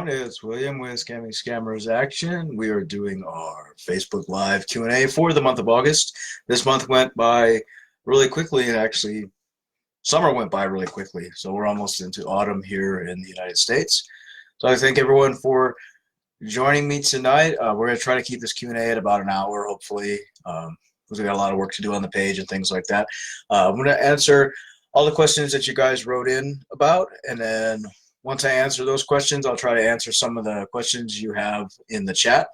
everyone, it's William with Scamming Scammers Action. We are doing our Facebook Live Q&A for the month of August. This month went by really quickly, and actually summer went by really quickly. So we're almost into autumn here in the United States. So I thank everyone for joining me tonight. We're going to try to keep this Q&A at about an hour, hopefully, because we got a lot of work to do on the page and things like that. I'm going to answer all the questions that you guys wrote in about, and then once I answer those questions, I'll try to answer some of the questions you have in the chat,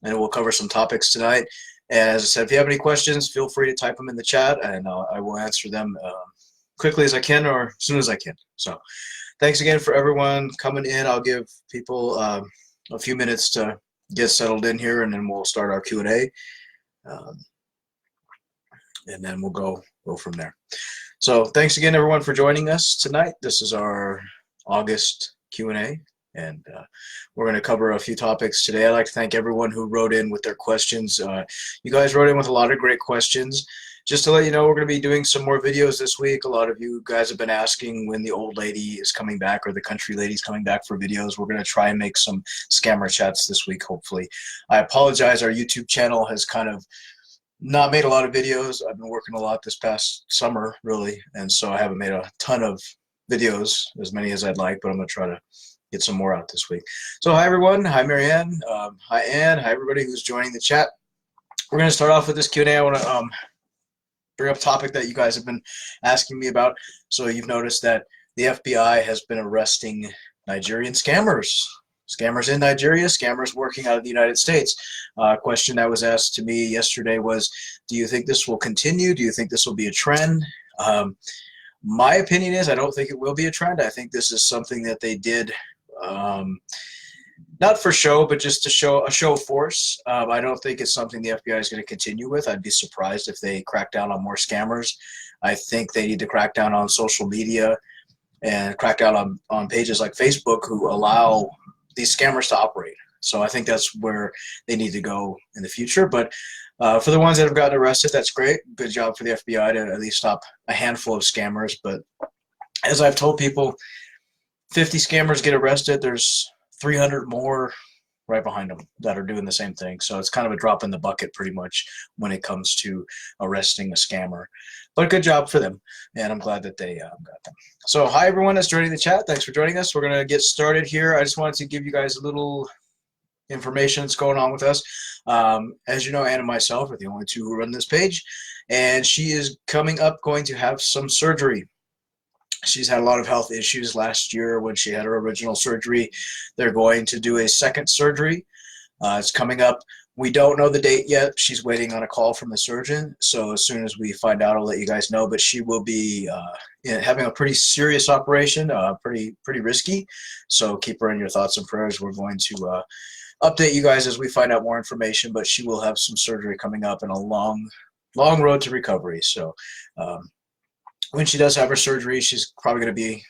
and we'll cover some topics tonight. As I said, if you have any questions, feel free to type them in the chat, and I will answer them quickly as I can or as soon as I can. So thanks again for everyone coming in. I'll give people a few minutes to get settled in here, and then we'll start our Q&A, and then we'll go from there. So thanks again, everyone, for joining us tonight. This is our August Q&A, and we're going to cover a few topics today. I'd like to thank everyone who wrote in with their questions. You guys wrote in with a lot of great questions. Just to let you know, we're going to be doing some more videos this week. A lot of you guys have been asking when the old lady is coming back or the country lady's coming back for videos. We're going to try and make some scammer chats this week, hopefully. I apologize. Our YouTube channel has kind of not made a lot of videos. I've been working a lot this past summer, really, and so I haven't made a ton of videos, as many as I'd like, but I'm going to try to get some more out this week. So hi, everyone. Hi, Marianne. Hi, Ann. Hi, everybody who's joining the chat. We're going to start off with this Q&A. I want to bring up a topic that you guys have been asking me about. So you've noticed that the FBI has been arresting Nigerian scammers. Scammers in Nigeria, scammers working out of the United States. A question that was asked to me yesterday was, do you think this will continue? Do you think this will be a trend? My opinion is I don't think it will be a trend. I think this is something that they did not for show, but just to show a show of force. I don't think it's something the FBI is going to continue with. I'd be surprised if they crack down on more scammers. I think they need to crack down on social media and crack down on pages like Facebook who allow these scammers to operate. So I think that's where they need to go in the future. But for the ones that have gotten arrested, that's great. Good job for the FBI to at least stop a handful of scammers. But as I've told people, 50 scammers get arrested, there's 300 more right behind them that are doing the same thing. So it's kind of a drop in the bucket pretty much when it comes to arresting a scammer. But good job for them, and I'm glad that they got them. So hi, everyone that's joining the chat. Thanks for joining us. We're going to get started here. I just wanted to give you guys a little information that's going on with us. As you know, Ann and myself are the only two who run this page, and she is coming up going to have some surgery. She's had a lot of health issues last year when she had her original surgery. They're going to do a second surgery. It's coming up. We don't know the date yet. She's waiting on a call from the surgeon. So as soon as we find out, I'll let you guys know. But she will be having a pretty serious operation, pretty risky. So keep her in your thoughts and prayers. We're going to update you guys as we find out more information. But she will have some surgery coming up and a long road to recovery. So when she does have her surgery, she's probably going to be,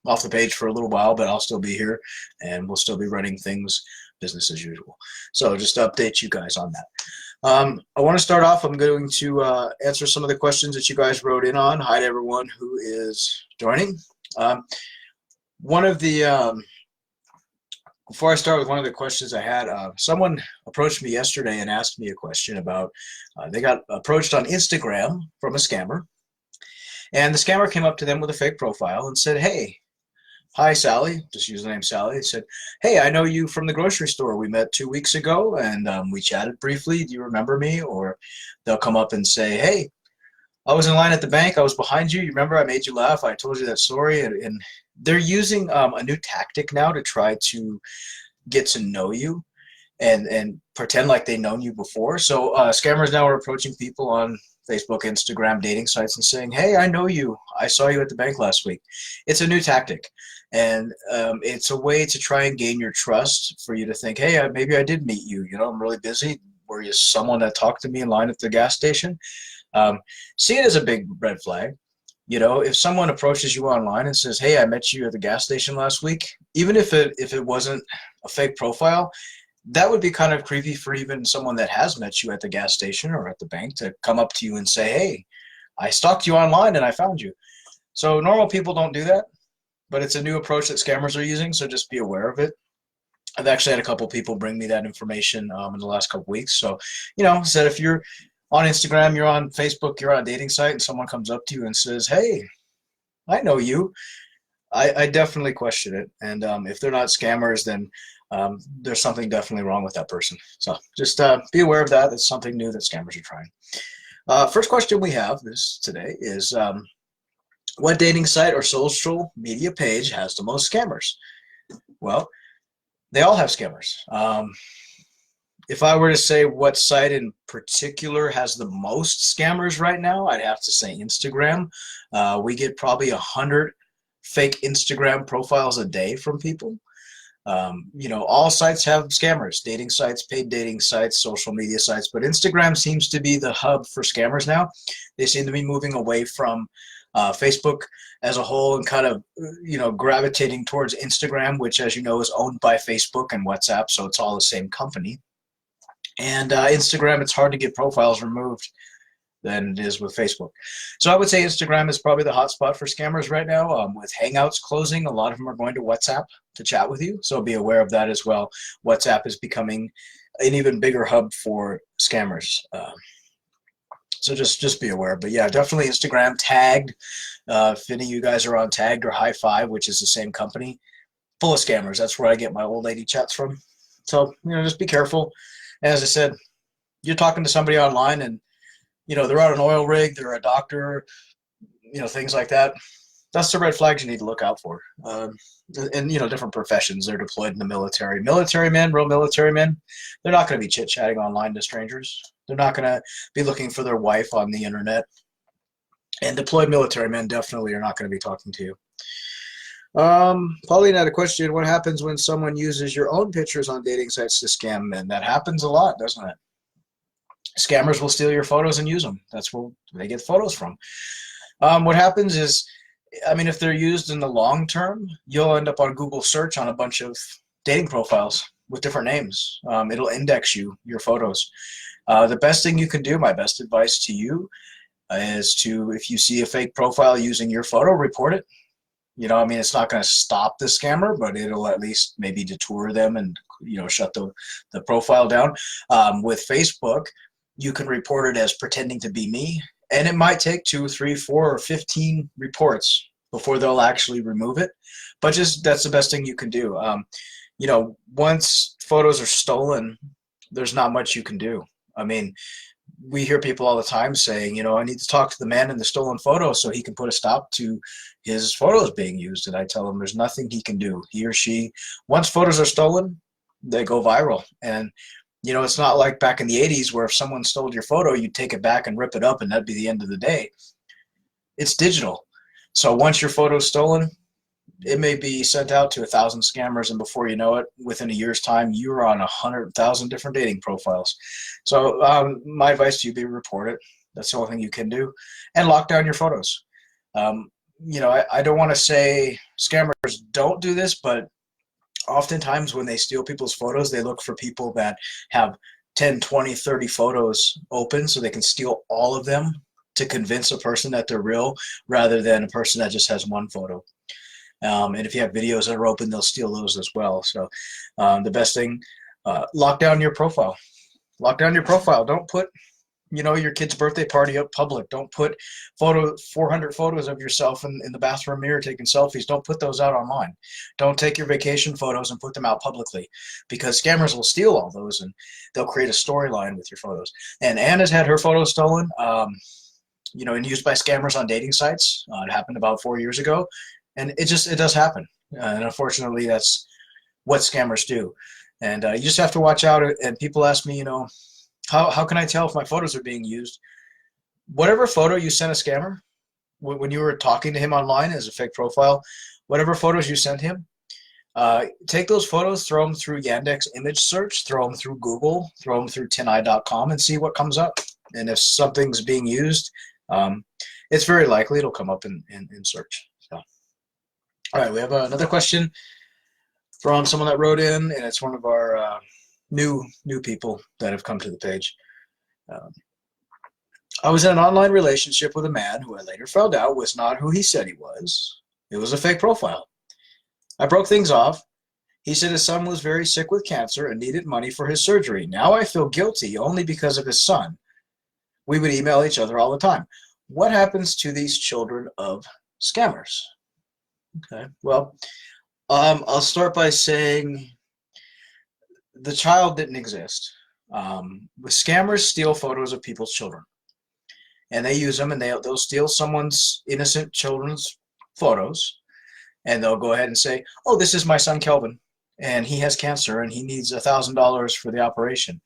off the page for a little while, but I'll still be here and we'll still be running things business as usual. So just to update you guys on that. I want to start off, I'm going to answer some of the questions that you guys wrote in on. Hi to everyone who is joining. One of the, before I start with one of the questions I had, someone approached me yesterday and asked me a question about, they got approached on Instagram from a scammer. And the scammer came up to them with a fake profile and said, hey, hi, Sally, just use the name Sally. He said, hey, I know you from the grocery store. We met 2 weeks ago, and we chatted briefly. Do you remember me? Or they'll come up and say, hey, I was in line at the bank. I was behind you. You remember I made you laugh? I told you that story. And they're using a new tactic now to try to get to know you and pretend like they've known you before. So scammers now are approaching people on Facebook, Instagram, dating sites and saying, hey, I know you. I saw you at the bank last week. It's a new tactic. And it's a way to try and gain your trust for you to think, hey, maybe I did meet you. I'm really busy. Were you someone that talked to me in line at the gas station? See it as a big red flag. If someone approaches you online and says, hey, I met you at the gas station last week, even if it wasn't a fake profile, that would be kind of creepy for even someone that has met you at the gas station or at the bank to come up to you and say, hey, I stalked you online and I found you. So normal people don't do that, but it's a new approach that scammers are using, so just be aware of it. I've actually had a couple people bring me that information in the last couple weeks. So, said if you're on Instagram, you're on Facebook, you're on a dating site, and someone comes up to you and says, "Hey, I know you," I definitely question it. And if they're not scammers, then there's something definitely wrong with that person. So just be aware of that. It's something new that scammers are trying. First question we have today is, what dating site or social media page has the most scammers? Well, they all have scammers. If I were to say what site in particular has the most scammers right now, I'd have to say Instagram. We get probably 100 fake Instagram profiles a day from people. All sites have scammers, dating sites, paid dating sites, social media sites, but Instagram seems to be the hub for scammers now. They seem to be moving away from Facebook as a whole and kind of, gravitating towards Instagram, which, as you know, is owned by Facebook and WhatsApp, so it's all the same company. And Instagram, it's hard to get profiles removed than it is with Facebook. So I would say Instagram is probably the hotspot for scammers right now. With Hangouts closing, a lot of them are going to WhatsApp to chat with you. So be aware of that as well. WhatsApp is becoming an even bigger hub for scammers. So just be aware. But yeah, definitely Instagram. Tagged. If any of you guys are on Tagged or High Five, which is the same company, full of scammers. That's where I get my old lady chats from. So, just be careful. And as I said, you're talking to somebody online and they're on an oil rig, they're a doctor, things like that. That's the red flags you need to look out for. And different professions. They're deployed in the military. Military men, real military men, they're not going to be chit-chatting online to strangers. They're not going to be looking for their wife on the internet. And deployed military men definitely are not going to be talking to you. Pauline had a question. What happens when someone uses your own pictures on dating sites to scam men? That happens a lot, doesn't it? Scammers will steal your photos and use them. That's where they get photos from. What happens is, if they're used in the long term, you'll end up on Google search on a bunch of dating profiles with different names. It'll index your photos. The best thing you can do, my best advice to you, is to, if you see a fake profile using your photo, report it. It's not going to stop the scammer, but it'll at least maybe deter them and, shut the profile down. With Facebook, you can report it as pretending to be me, and it might take 2, 3, 4, or 15 reports before they'll actually remove it. But that's the best thing you can do. Once photos are stolen, there's not much you can do. We hear people all the time saying, I need to talk to the man in the stolen photo so he can put a stop to his photos being used. And I tell him there's nothing he can do. He or she, once photos are stolen, they go viral. And it's not like back in the 80s where if someone stole your photo, you'd take it back and rip it up and that'd be the end of the day. It's digital. So once your photo's stolen, it may be sent out to 1,000 scammers, and before you know it, within a year's time, you're on 100,000 different dating profiles. So my advice to you, be report it. That's the only thing you can do. And lock down your photos. I don't want to say scammers don't do this, but oftentimes when they steal people's photos, they look for people that have 10, 20, 30 photos open so they can steal all of them to convince a person that they're real rather than a person that just has one photo. And if you have videos that are open, they'll steal those as well. So the best thing, lock down your profile. Lock down your profile. Don't put your kid's birthday party up public. Don't put 400 photos of yourself in the bathroom mirror taking selfies. Don't put those out online. Don't take your vacation photos and put them out publicly, because scammers will steal all those and they'll create a storyline with your photos. And Anne has had her photos stolen, and used by scammers on dating sites. It happened about 4 years ago, and it does happen. And unfortunately, that's what scammers do. And you just have to watch out. And people ask me, how can I tell if my photos are being used? Whatever photo you sent a scammer, when you were talking to him online as a fake profile, whatever photos you sent him, take those photos, throw them through Yandex image search, throw them through Google, throw them through tineye.com and see what comes up. And if something's being used, it's very likely it'll come up in search. So, all right, we have another question from someone that wrote in, and it's one of our new people that have come to the page. I was in an online relationship with a man who I later found out was not who he said he was. It was a fake profile. I broke things off, He said his son was very sick with cancer and needed money for his surgery. Now I feel guilty only because of his son. We would email each other all the time. What happens to these children of scammers? Okay, well, I'll start by saying the child didn't exist. Scammers steal photos of people's children, and they use them, and they'll steal someone's innocent children's photos, and they'll go ahead and say, "Oh, this is my son Kelvin, and he has cancer, and he needs $1,000 for the operation."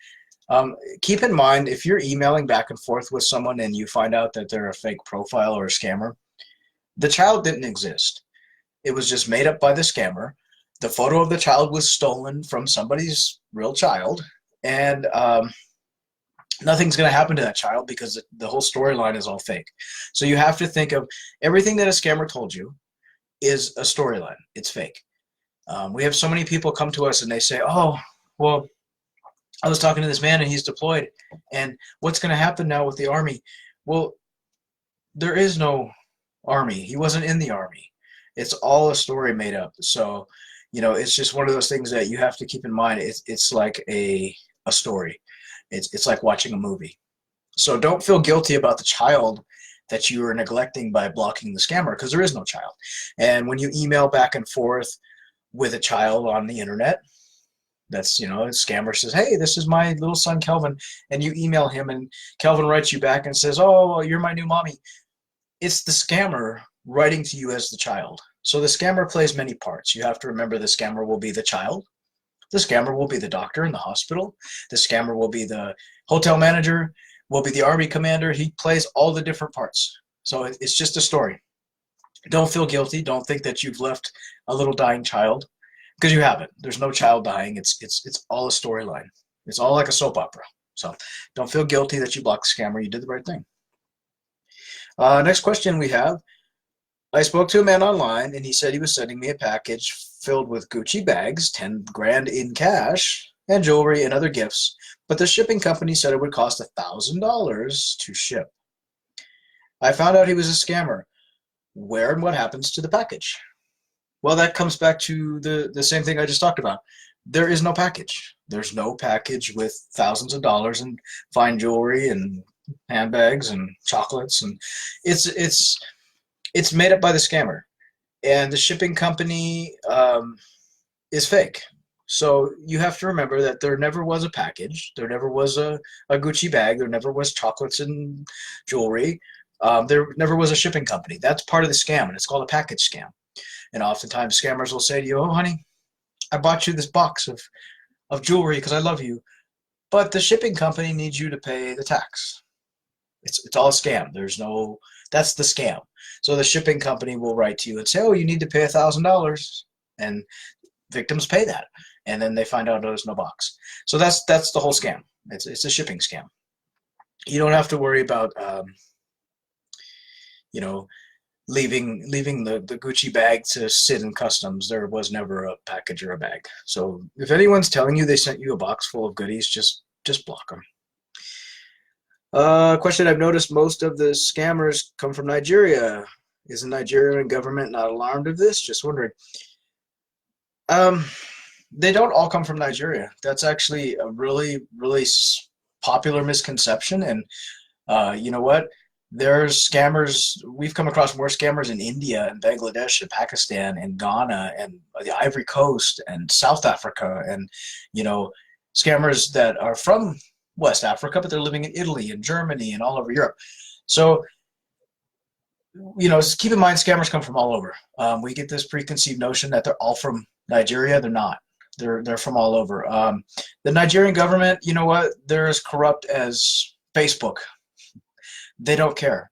Keep in mind, if you're emailing back and forth with someone and you find out that they're a fake profile or a scammer, the child didn't exist. It was just made up by the scammer. The photo of the child was stolen from somebody's real child, and nothing's going to happen to that child because the whole storyline is all fake. So you have to think of everything that a scammer told you is a storyline. It's fake. We have so many people come to us and they say, "Oh, well, I was talking to this man and he's deployed, and what's going to happen now with the army?" Well, there is no army. He wasn't in the army. It's all a story made up. So, it's just one of those things that you have to keep in mind. It's like a story. It's like watching a movie. So don't feel guilty about the child that you are neglecting by blocking the scammer, because there is no child. And when you email back and forth with a child on the internet, that's, a scammer says, "Hey, this is my little son Kelvin," and you email him and Kelvin writes you back and says, "Oh, you're my new mommy." It's the scammer writing to you as the child. So the scammer plays many parts. You have to remember the scammer will be the child. The scammer will be the doctor in the hospital. The scammer will be the hotel manager, will be the army commander. He plays all the different parts. So it's just a story. Don't feel guilty. Don't think that you've left a little dying child, because you haven't. There's no child dying. It's all a storyline. It's all like a soap opera. So don't feel guilty that you blocked the scammer. You did the right thing. Next question we have. I spoke to a man online, and he said he was sending me a package filled with Gucci bags, 10 grand in cash, and jewelry and other gifts, but the shipping company said it would cost $1,000 to ship. I found out he was a scammer. Where and what happens to the package? Well, that comes back to the same thing I just talked about. There is no package. There's no package with thousands of dollars in fine jewelry and handbags and chocolates, and it's made up by the scammer, and the shipping company is fake. So you have to remember that there never was a package. There never was a Gucci bag. There never was chocolates and jewelry. There never was a shipping company. That's part of the scam, and it's called a package scam. And oftentimes scammers will say to you, "Oh, honey, I bought you this box of jewelry because I love you, but the shipping company needs you to pay the tax." It's all a scam. That's the scam. So the shipping company will write to you and say, "Oh, you need to pay $1,000," and victims pay that, and then they find out there's no box. So that's the whole scam. It's a shipping scam. You don't have to worry about leaving the Gucci bag to sit in customs. There was never a package or a bag. So if anyone's telling you they sent you a box full of goodies, just block them. Question: I've noticed most of the scammers come from Nigeria. Is the Nigerian government not alarmed of this? Just wondering. They don't all come from Nigeria. That's actually a really, really popular misconception. And you know what? There's scammers. We've come across more scammers in India and Bangladesh and Pakistan and Ghana and the Ivory Coast and South Africa, and scammers that are from West Africa, but they're living in Italy and Germany and all over Europe. So, keep in mind, scammers come from all over. We get this preconceived notion that they're all from Nigeria. They're not. They're from all over. The Nigerian government, you know what? They're as corrupt as Facebook. They don't care.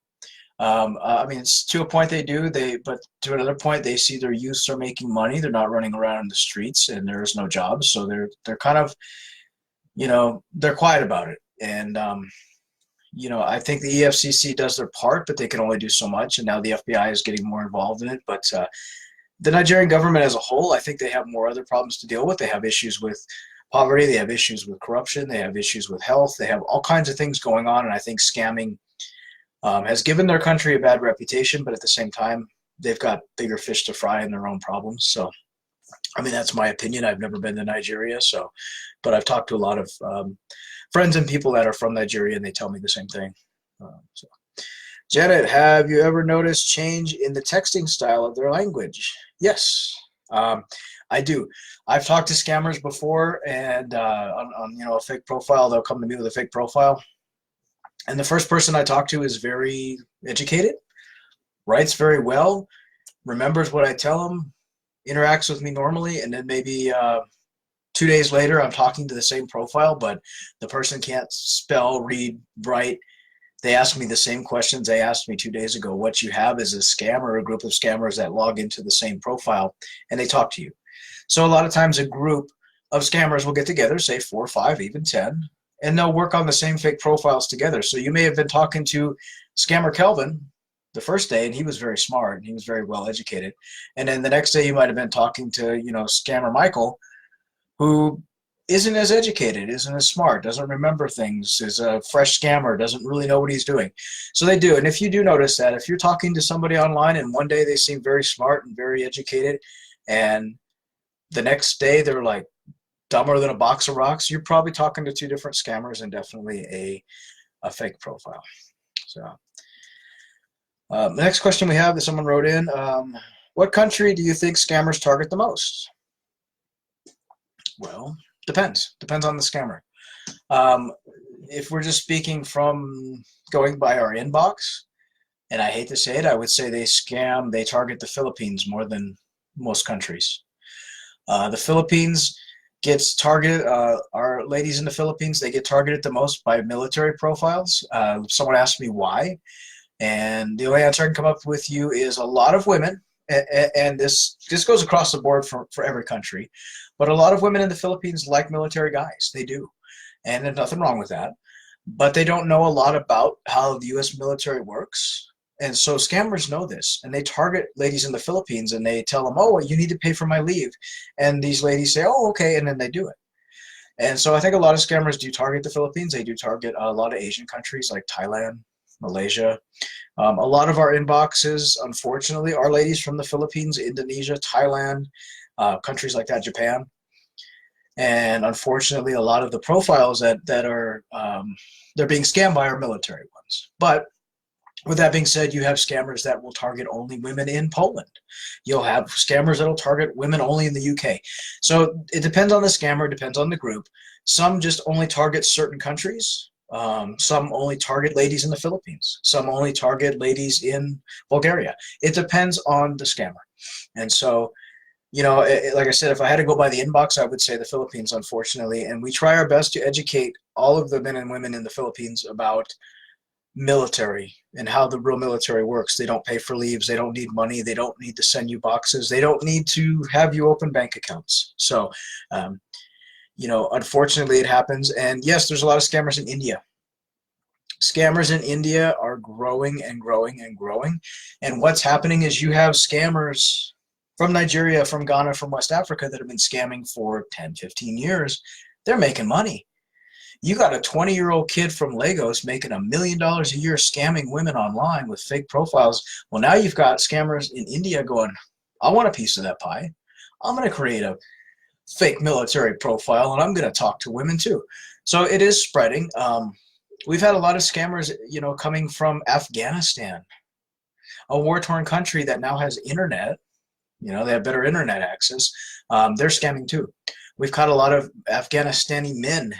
It's to a point they do. But to another point, they see their youths are making money. They're not running around in the streets, and there's no jobs. So they're kind of, they're quiet about it. And I think the EFCC does their part, but they can only do so much. And now the FBI is getting more involved in it. But the Nigerian government as a whole, I think they have more other problems to deal with. They have issues with poverty. They have issues with corruption. They have issues with health. They have all kinds of things going on. And I think scamming has given their country a bad reputation, but at the same time, they've got bigger fish to fry in their own problems. So I mean, that's my opinion. I've never been to Nigeria, but I've talked to a lot of friends and people that are from Nigeria, and they tell me the same thing. So. Janet, have you ever noticed change in the texting style of their language? Yes, I do. I've talked to scammers before, and on a fake profile, they'll come to me with a fake profile, and the first person I talk to is very educated, writes very well, remembers what I tell them, interacts with me normally, and then maybe 2 days later, I'm talking to the same profile, but the person can't spell, read, write. They ask me the same questions they asked me 2 days ago. What you have is a scam or a group of scammers that log into the same profile, and they talk to you. So a lot of times a group of scammers will get together, say 4, 5, even 10, and they'll work on the same fake profiles together. So you may have been talking to scammer Kelvin the first day, and he was very smart, and he was very well educated. And then the next day you might have been talking to, scammer Michael, who isn't as educated, isn't as smart, doesn't remember things, is a fresh scammer, doesn't really know what he's doing. So they do. And if you do notice that, if you're talking to somebody online and one day they seem very smart and very educated, and the next day they're like dumber than a box of rocks, you're probably talking to two different scammers and definitely a fake profile. So the next question we have that someone wrote in, what country do you think scammers target the most? Well, depends on the scammer. If we're just speaking from going by our inbox, and I hate to say it, I would say they target the Philippines more than most countries. The Philippines gets targeted, our ladies in the Philippines, they get targeted the most by military profiles. Someone asked me why, and the only answer I can come up with you is a lot of women, and this goes across the board for every country, but a lot of women in the Philippines like military guys. They do, and there's nothing wrong with that, but they don't know a lot about how the U.S. military works. And so scammers know this, and they target ladies in the Philippines, and they tell them, oh, well, you need to pay for my leave. And these ladies say, oh, okay, and then they do it. And so I think a lot of scammers do target the Philippines. They do target a lot of Asian countries like Thailand, Malaysia. A lot of our inboxes, unfortunately, are ladies from the Philippines, Indonesia, Thailand, countries like that, Japan. And unfortunately, a lot of the profiles that are they're being scammed by are military ones. But with that being said, you have scammers that will target only women in Poland. You'll have scammers that will target women only in the UK. So it depends on the scammer, depends on the group. Some just only target certain countries. Some only target ladies in the Philippines. Some only target ladies in Bulgaria. It depends on the scammer. And so, like I said, if I had to go by the inbox, I would say the Philippines, unfortunately. And we try our best to educate all of the men and women in the Philippines about military and how the real military works. They don't pay for leaves. They don't need money. They don't need to send you boxes. They don't need to have you open bank accounts. So, unfortunately it happens. And yes, there's a lot of scammers in India. Scammers in India are growing and growing and growing. And what's happening is you have scammers from Nigeria, from Ghana, from West Africa that have been scamming for 10, 15 years. They're making money. You got a 20-year-old kid from Lagos making $1 million a year scamming women online with fake profiles. Well, now you've got scammers in India going, I want a piece of that pie. I'm going to create a fake military profile, and I'm going to talk to women too. So it is spreading. We've had a lot of scammers, coming from Afghanistan, a war-torn country that now has internet. They have better internet access. They're scamming too. We've caught a lot of Afghanistani men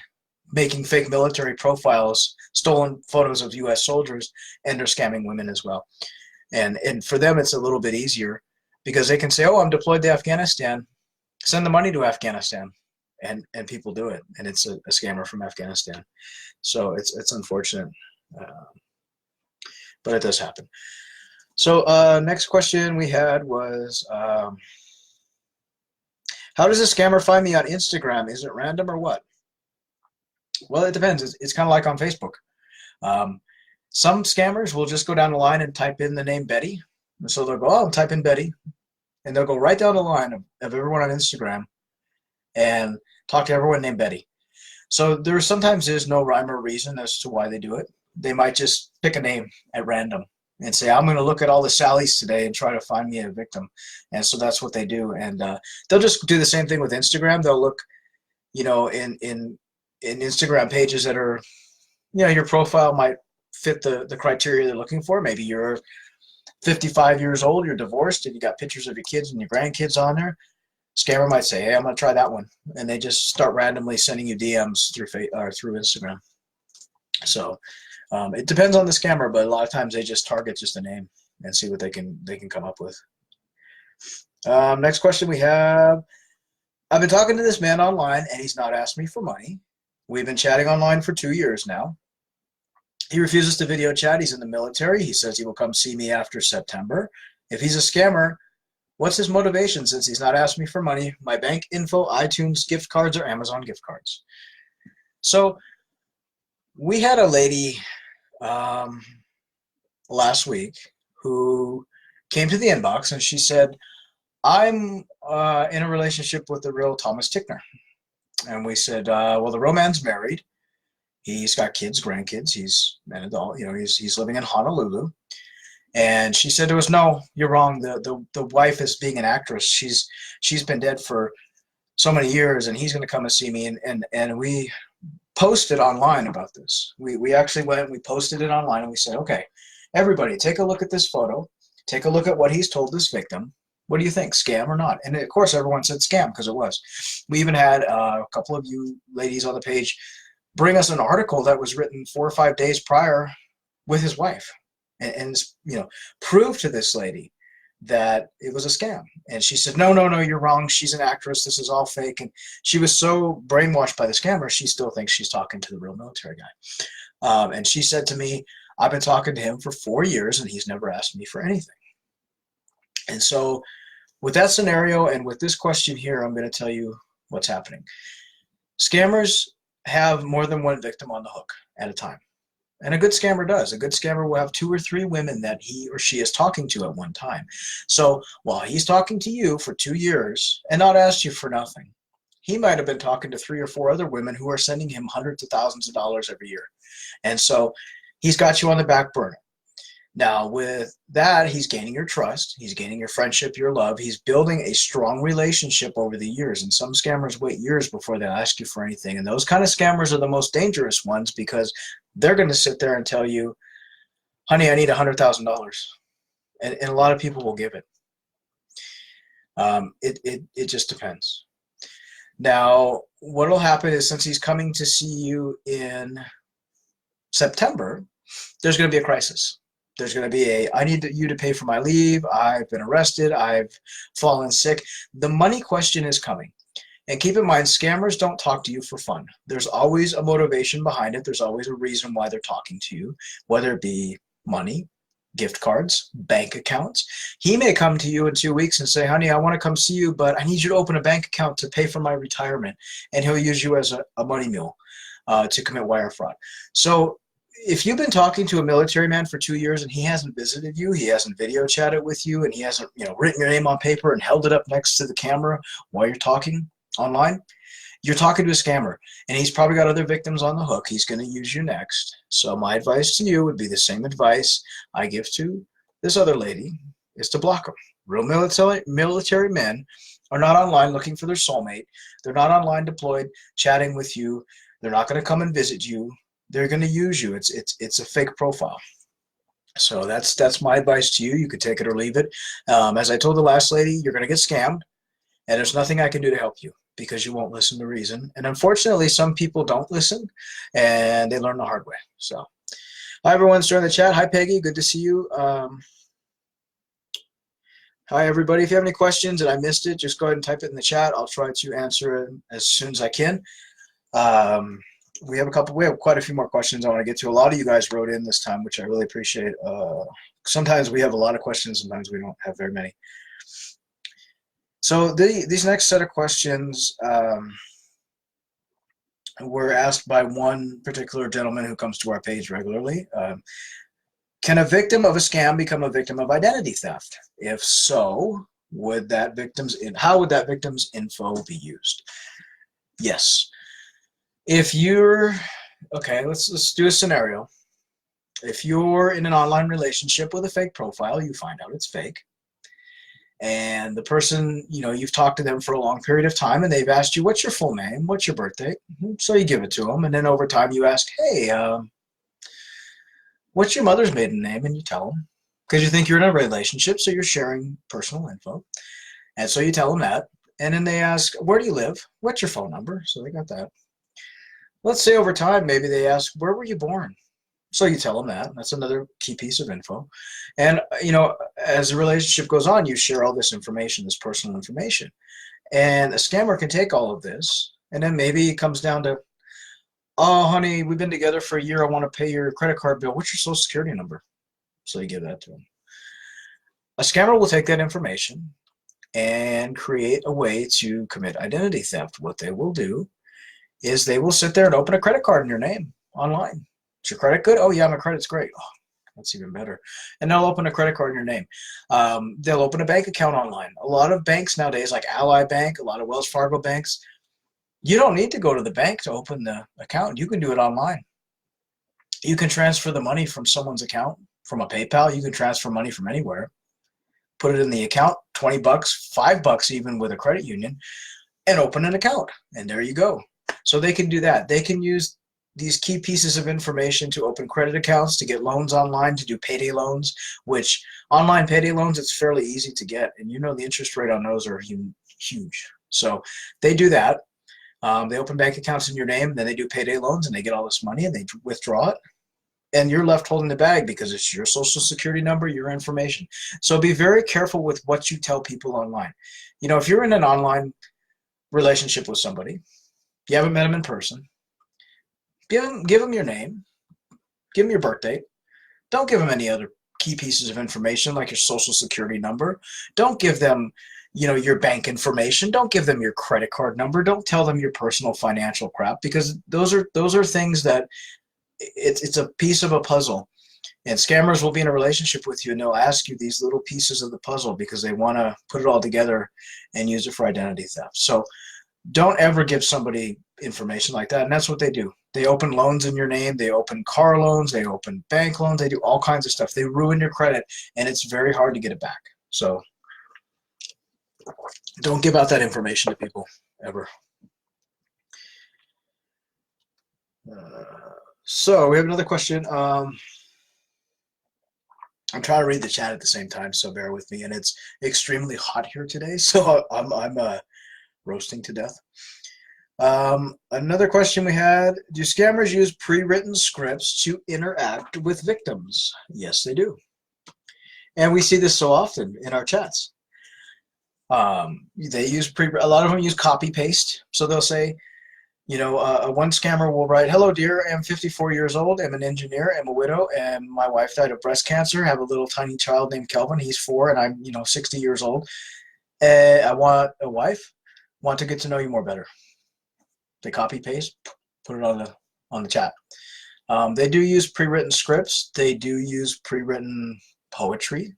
making fake military profiles, stolen photos of U.S. soldiers, and they're scamming women as well. And for them, it's a little bit easier because they can say, oh, I'm deployed to Afghanistan, send the money to Afghanistan, and people do it. And it's a scammer from Afghanistan. So it's unfortunate, but it does happen. So next question we had was, how does a scammer find me on Instagram? Is it random or what? Well, it depends. It's kind of like on Facebook. Some scammers will just go down the line and type in the name Betty. And so they'll go, oh, type in Betty. And they'll go right down the line of everyone on Instagram and talk to everyone named Betty. So sometimes there's no rhyme or reason as to why they do it. They might just pick a name at random and say, I'm going to look at all the Sallys today and try to find me a victim. And so that's what they do. And they'll just do the same thing with Instagram. They'll look, you know, in Instagram pages that are, you know, your profile might fit the criteria they're looking for. Maybe you're 55 years old, you're divorced, and you got pictures of your kids and your grandkids on there. Scammer might say, hey, I'm going to try that one. And they just start randomly sending you DMs through Instagram. So it depends on the scammer, but a lot of times they just target just a name and see what they can come up with. Next question we have. I've been talking to this man online, and he's not asked me for money. We've been chatting online for 2 years now. He refuses to video chat. He's in the military. He says he will come see me after September. If he's a scammer, what's his motivation since he's not asked me for money, my bank info, iTunes gift cards, or Amazon gift cards? So we had a lady last week who came to the inbox, and she said, I'm in a relationship with the real Thomas Tickner. And we said, well, the real man's married. He's got kids, grandkids. He's an adult. You know, he's living in Honolulu. And she said to us, no, you're wrong. The wife is being an actress. She's been dead for so many years, and he's going to come and see me. And we posted online about this. We actually went and we posted it online, and we said, okay, everybody, take a look at this photo. Take a look at what he's told this victim. What do you think, scam or not? And of course, everyone said scam because it was. We even had a couple of you ladies on the page bring us an article that was written 4 or 5 days prior with his wife, and you know, prove to this lady that it was a scam. And she said, no, you're wrong. She's an actress. This is all fake. And she was so brainwashed by the scammer, she still thinks she's talking to the real military guy. And she said to me, I've been talking to him for 4 years, and he's never asked me for anything. And so with that scenario and with this question here, I'm going to tell you what's happening. Scammers have more than one victim on the hook at a time. And a good scammer does. A good scammer will have 2 or 3 women that he or she is talking to at one time. So while he's talking to you for 2 years and not asked you for nothing, he might have been talking to 3 or 4 other women who are sending him hundreds of thousands of dollars every year. And so he's got you on the back burner. Now, with that, he's gaining your trust. He's gaining your friendship, your love. He's building a strong relationship over the years. And some scammers wait years before they ask you for anything. And those kind of scammers are the most dangerous ones because they're going to sit there and tell you, honey, I need $100,000. And a lot of people will give it. It just depends. Now, what will happen is since he's coming to see you in September, there's going to be a crisis. There's going to be I need you to pay for my leave. I've been arrested. I've fallen sick. The money question is coming. And keep in mind, scammers don't talk to you for fun. There's always a motivation behind it. There's always a reason why they're talking to you, whether it be money, gift cards, bank accounts. He may come to you in 2 weeks and say, honey, I want to come see you, but I need you to open a bank account to pay for my retirement. And he'll use you as a money mule to commit wire fraud. So if you've been talking to a military man for 2 years and he hasn't visited you, he hasn't video chatted with you, and he hasn't, you know, written your name on paper and held it up next to the camera while you're talking online, you're talking to a scammer, and he's probably got other victims on the hook. He's going to use you next. So my advice to you would be the same advice I give to this other lady, is to block them. Real military men are not online looking for their soulmate. They're not online deployed chatting with you. They're not going to come and visit you. They're going to use you. It's a fake profile. So that's my advice to you. You could take it or leave it. As I told the last lady, you're going to get scammed, and there's nothing I can do to help you because you won't listen to reason. And unfortunately, some people don't listen, and they learn the hard way. So, hi everyone's joining the chat. Hi Peggy, good to see you. Hi everybody. If you have any questions and I missed it, just go ahead and type it in the chat. I'll try to answer it as soon as I can. We have quite a few more questions I want to get to. A lot of you guys wrote in this time, which I really appreciate. Sometimes we have a lot of questions, sometimes we don't have very many. So these next set of questions were asked by one particular gentleman who comes to our page regularly. Can a victim of a scam become a victim of identity theft? If so, how would that victim's info be used? Yes. If you're, okay, let's do a scenario. If you're in an online relationship with a fake profile, you find out it's fake. And the person, you've talked to them for a long period of time and they've asked you, what's your full name? What's your birthday? So you give it to them. And then over time you ask, hey, what's your mother's maiden name? And you tell them because you think you're in a relationship. So you're sharing personal info. And so you tell them that. And then they ask, where do you live? What's your phone number? So they got that. Let's say over time, maybe they ask, where were you born? So you tell them that. That's another key piece of info. And, as the relationship goes on, you share all this information, this personal information. And a scammer can take all of this, and then maybe it comes down to, oh, honey, we've been together for a year. I want to pay your credit card bill. What's your social security number? So you give that to them. A scammer will take that information and create a way to commit identity theft. What they will do is they will sit there and open a credit card in your name online. Is your credit good? Oh, yeah, my credit's great. Oh, that's even better. And they'll open a credit card in your name. They'll open a bank account online. A lot of banks nowadays, like Ally Bank, a lot of Wells Fargo banks, you don't need to go to the bank to open the account. You can do it online. You can transfer the money from someone's account, from a PayPal. You can transfer money from anywhere. Put it in the account, 20 bucks, $5 even with a credit union, and open an account. And there you go. So they can do that. They can use these key pieces of information to open credit accounts, to get loans online, to do payday loans, which online payday loans, it's fairly easy to get. And the interest rate on those are huge. So they do that. They open bank accounts in your name, then they do payday loans, and they get all this money, and they withdraw it. And you're left holding the bag because it's your social security number, your information. So be very careful with what you tell people online. If you're in an online relationship with somebody, you haven't met them in person, give them your name, give them your birth date. Don't give them any other key pieces of information like your social security number. Don't give them, your bank information. Don't give them your credit card number. Don't tell them your personal financial crap, because those are things that it's a piece of a puzzle. And scammers will be in a relationship with you and they'll ask you these little pieces of the puzzle because they want to put it all together and use it for identity theft. So don't ever give somebody information like that. And that's what they do. They open loans in your name. They open car loans. They open bank loans. They do all kinds of stuff. They ruin your credit, and it's very hard to get it back. So don't give out that information to people ever. So we have another question. I'm trying to read the chat at the same time, so bear with me. And it's extremely hot here today, so I'm roasting to death. Another question we had: do scammers use pre-written scripts to interact with victims? Yes, they do. And we see this so often in our chats. They use a lot of them use copy paste. So they'll say, one scammer will write, hello dear, I'm 54 years old, I'm an engineer, I'm a widow, and my wife died of breast cancer, I have a little tiny child named Kelvin, he's 4, and I'm 60 years old. I want a wife, want to get to know you more better. They copy paste, put it on the chat. They do use pre-written scripts. They do use pre-written poetry.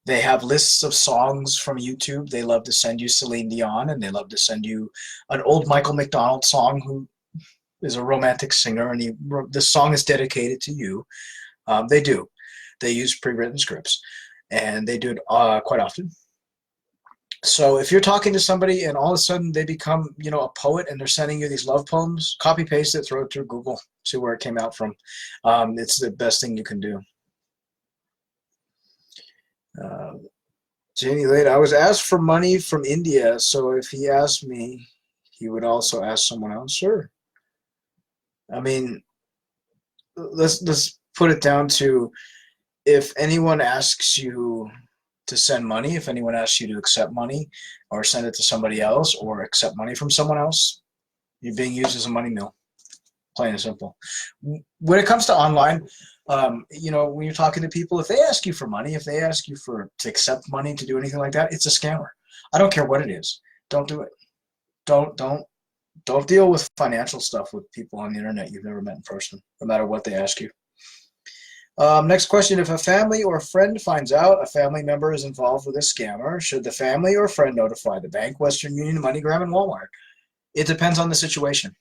They have lists of songs from YouTube. They love to send you Celine Dion, and they love to send you an old Michael McDonald song, who is a romantic singer, and this song is dedicated to you. They do. They use pre-written scripts, and they do it quite often. So if you're talking to somebody and all of a sudden they become, a poet, and they're sending you these love poems, copy paste it, throw it through Google, see where it came out from. It's the best thing you can do. Janie Lade, I was asked for money from India, so if he asked me, he would also ask someone else. Sure. I mean, let's put it down to, if anyone asks you to send money, if anyone asks you to accept money or send it to somebody else or accept money from someone else, you're being used as a money mill, plain and simple. When it comes to online, when you're talking to people, if they ask you for money, if they ask you to accept money, to do anything like that, it's a scammer. I don't care what it is. Don't do it. Don't deal with financial stuff with people on the internet you've never met in person, no matter what they ask you. Next question: if a family or friend finds out a family member is involved with a scammer, should the family or friend notify the bank, Western Union, MoneyGram, and Walmart? It depends on the situation.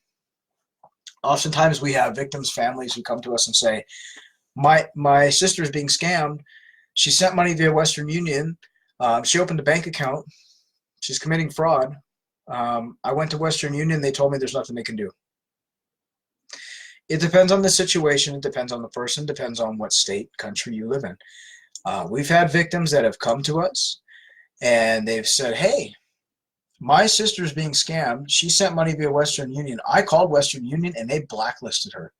Oftentimes we have victims' families who come to us and say, My sister's being scammed. She sent money via Western Union. She opened a bank account. She's committing fraud. I went to Western Union. They told me there's nothing they can do. It depends on the situation. It depends on the person. Depends on what state, country you live in. We've had victims that have come to us and they've said, hey, my sister's being scammed. She sent money via Western Union. I called Western Union and they blacklisted her.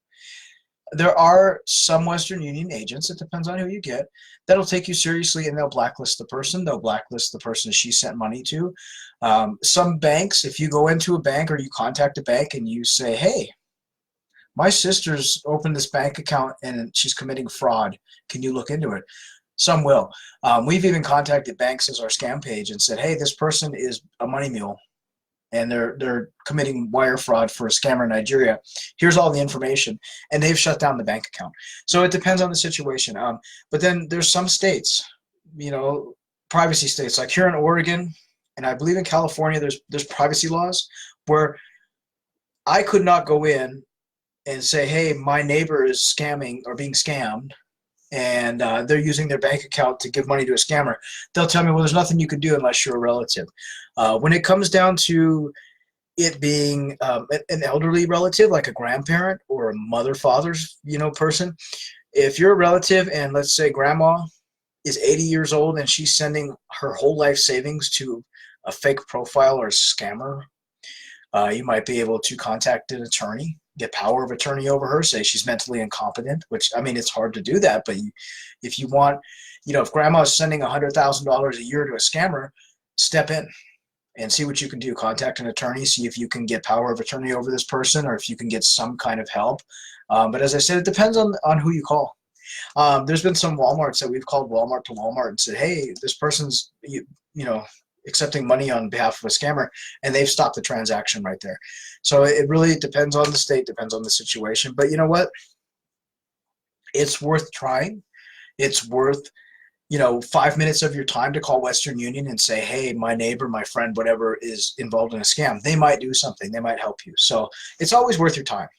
There are some Western Union agents, it depends on who you get, that'll take you seriously and they'll blacklist the person. They'll blacklist the person she sent money to. Some banks, if you go into a bank or you contact a bank and you say, hey, my sister's opened this bank account and she's committing fraud. Can you look into it? Some will. We've even contacted banks as our scam page and said, hey, this person is a money mule and they're committing wire fraud for a scammer in Nigeria. Here's all the information. And they've shut down the bank account. So it depends on the situation. But then there's some states, privacy states, like here in Oregon, and I believe in California, there's privacy laws where I could not go in and say, hey, my neighbor is scamming or being scammed, and they're using their bank account to give money to a scammer. They'll tell me, well, there's nothing you can do unless you're a relative. When it comes down to it being an elderly relative, like a grandparent or a mother, father's, person, if you're a relative and let's say grandma is 80 years old and she's sending her whole life savings to a fake profile or a scammer, you might be able to contact an attorney, get power of attorney over her, say she's mentally incompetent, which, I mean, it's hard to do that, but if you want, if grandma's sending $100,000 a year to a scammer, step in and see what you can do. Contact an attorney, see if you can get power of attorney over this person or if you can get some kind of help. But as I said, it depends on who you call. There's been some Walmarts that we've called Walmart to Walmart and said, hey, this person's, accepting money on behalf of a scammer, and they've stopped the transaction right there. So it really depends on the state, depends on the situation. But you know what? It's worth trying. It's worth, 5 minutes of your time to call Western Union and say, hey, my neighbor, my friend, whatever is involved in a scam. They might do something. They might help you. So it's always worth your time.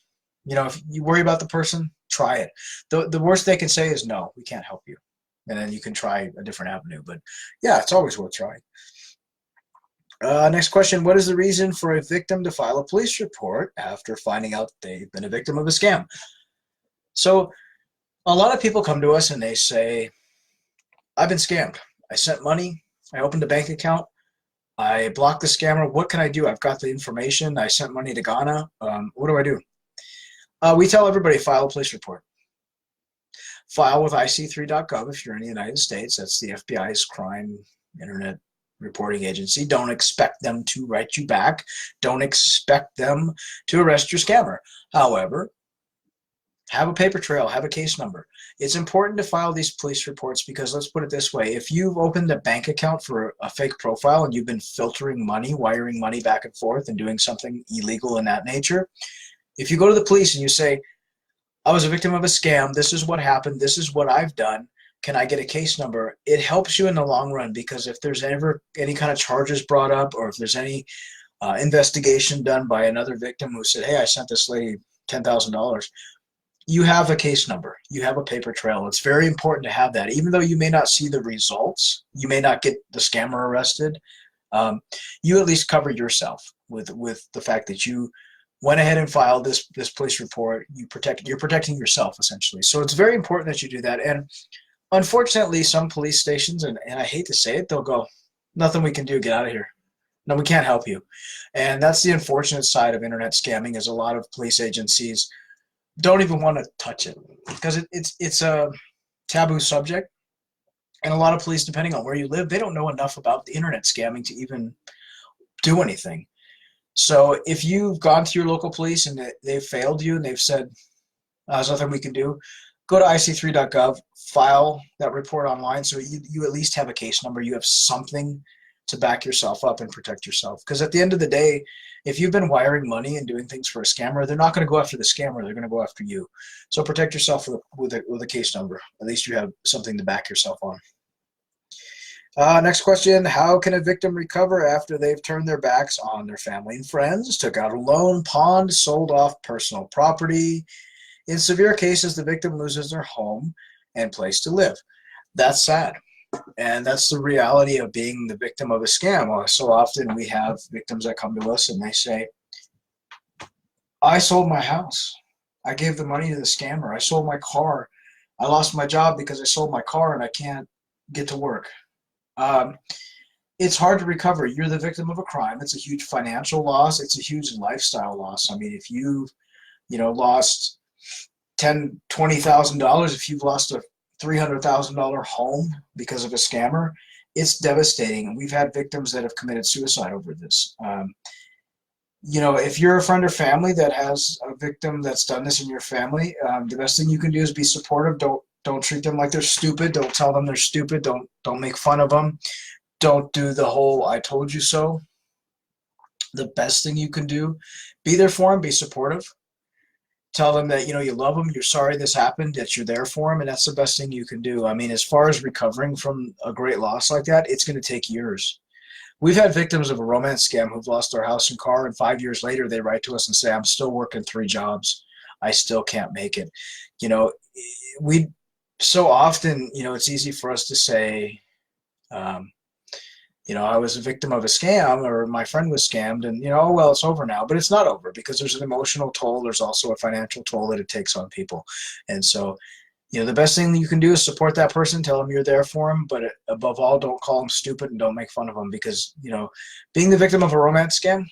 If you worry about the person, try it. The worst they can say is, no, we can't help you. And then you can try a different avenue. But yeah, it's always worth trying. Next question, what is the reason for a victim to file a police report after finding out they've been a victim of a scam? So a lot of people come to us and they say, I've been scammed. I sent money. I opened a bank account. I blocked the scammer. What can I do? I've got the information. I sent money to Ghana. What do I do? We tell everybody, file a police report. File with ic3.gov if you're in the United States. That's the FBI's crime internet reporting agency. Don't expect them to write you back. Don't expect them to arrest your scammer. However, have a paper trail, have a case number. It's important to file these police reports because let's put it this way. If you've opened a bank account for a fake profile and you've been filtering money, wiring money back and forth and doing something illegal in that nature, if you go to the police and you say, I was a victim of a scam, this is what happened, this is what I've done, can I get a case number? It helps you in the long run because if there's ever any kind of charges brought up or if there's any investigation done by another victim who said, hey, I sent this lady $10,000, you have a case number. You have a paper trail. It's very important to have that. Even though you may not see the results, you may not get the scammer arrested, you at least cover yourself with the fact that you went ahead and filed this police report. You're protecting yourself essentially. So it's very important that you do that. And unfortunately, some police stations, and I hate to say it, they'll go, nothing we can do, get out of here. No, we can't help you. And that's the unfortunate side of internet scamming is a lot of police agencies don't even want to touch it because it's a taboo subject. And a lot of police, depending on where you live, they don't know enough about the internet scamming to even do anything. So if you've gone to your local police and they've failed you and they've said, there's nothing we can do, go to ic3.gov, file that report online so you at least have a case number. You have something to back yourself up and protect yourself. Because at the end of the day, if you've been wiring money and doing things for a scammer, they're not going to go after the scammer. They're going to go after you. So protect yourself with a case number. At least you have something to back yourself on. Next question, how can a victim recover after they've turned their backs on their family and friends, took out a loan, pawned, sold off personal property? In severe cases, the victim loses their home and place to live. That's sad. And that's the reality of being the victim of a scam. So often we have victims that come to us and they say, I sold my house. I gave the money to the scammer. I sold my car. I lost my job because I sold my car and I can't get to work. It's hard to recover. You're the victim of a crime. It's a huge financial loss. It's a huge lifestyle loss. I mean, if you've, lost $20,000, if you've lost a $300,000 home because of a scammer, it's devastating. And we've had victims that have committed suicide over this. If you're a friend or family that has a victim that's done this in your family, the best thing you can do is be supportive. Don't treat them like they're stupid. Don't tell them they're stupid. Don't make fun of them. Don't do the whole "I told you so." The best thing you can do, be there for them, be supportive. Tell them that, you love them, you're sorry this happened, that you're there for them, and that's the best thing you can do. I mean, as far as recovering from a great loss like that, it's going to take years. We've had victims of a romance scam who've lost their house and car, and 5 years later, they write to us and say, I'm still working 3 jobs. I still can't make it. We so often, it's easy for us to say, I was a victim of a scam, or my friend was scammed, and, oh, well, it's over now. But it's not over, because there's an emotional toll. There's also a financial toll that it takes on people. And so, the best thing that you can do is support that person, tell them you're there for them, but above all, don't call them stupid and don't make fun of them, because, being the victim of a romance scam,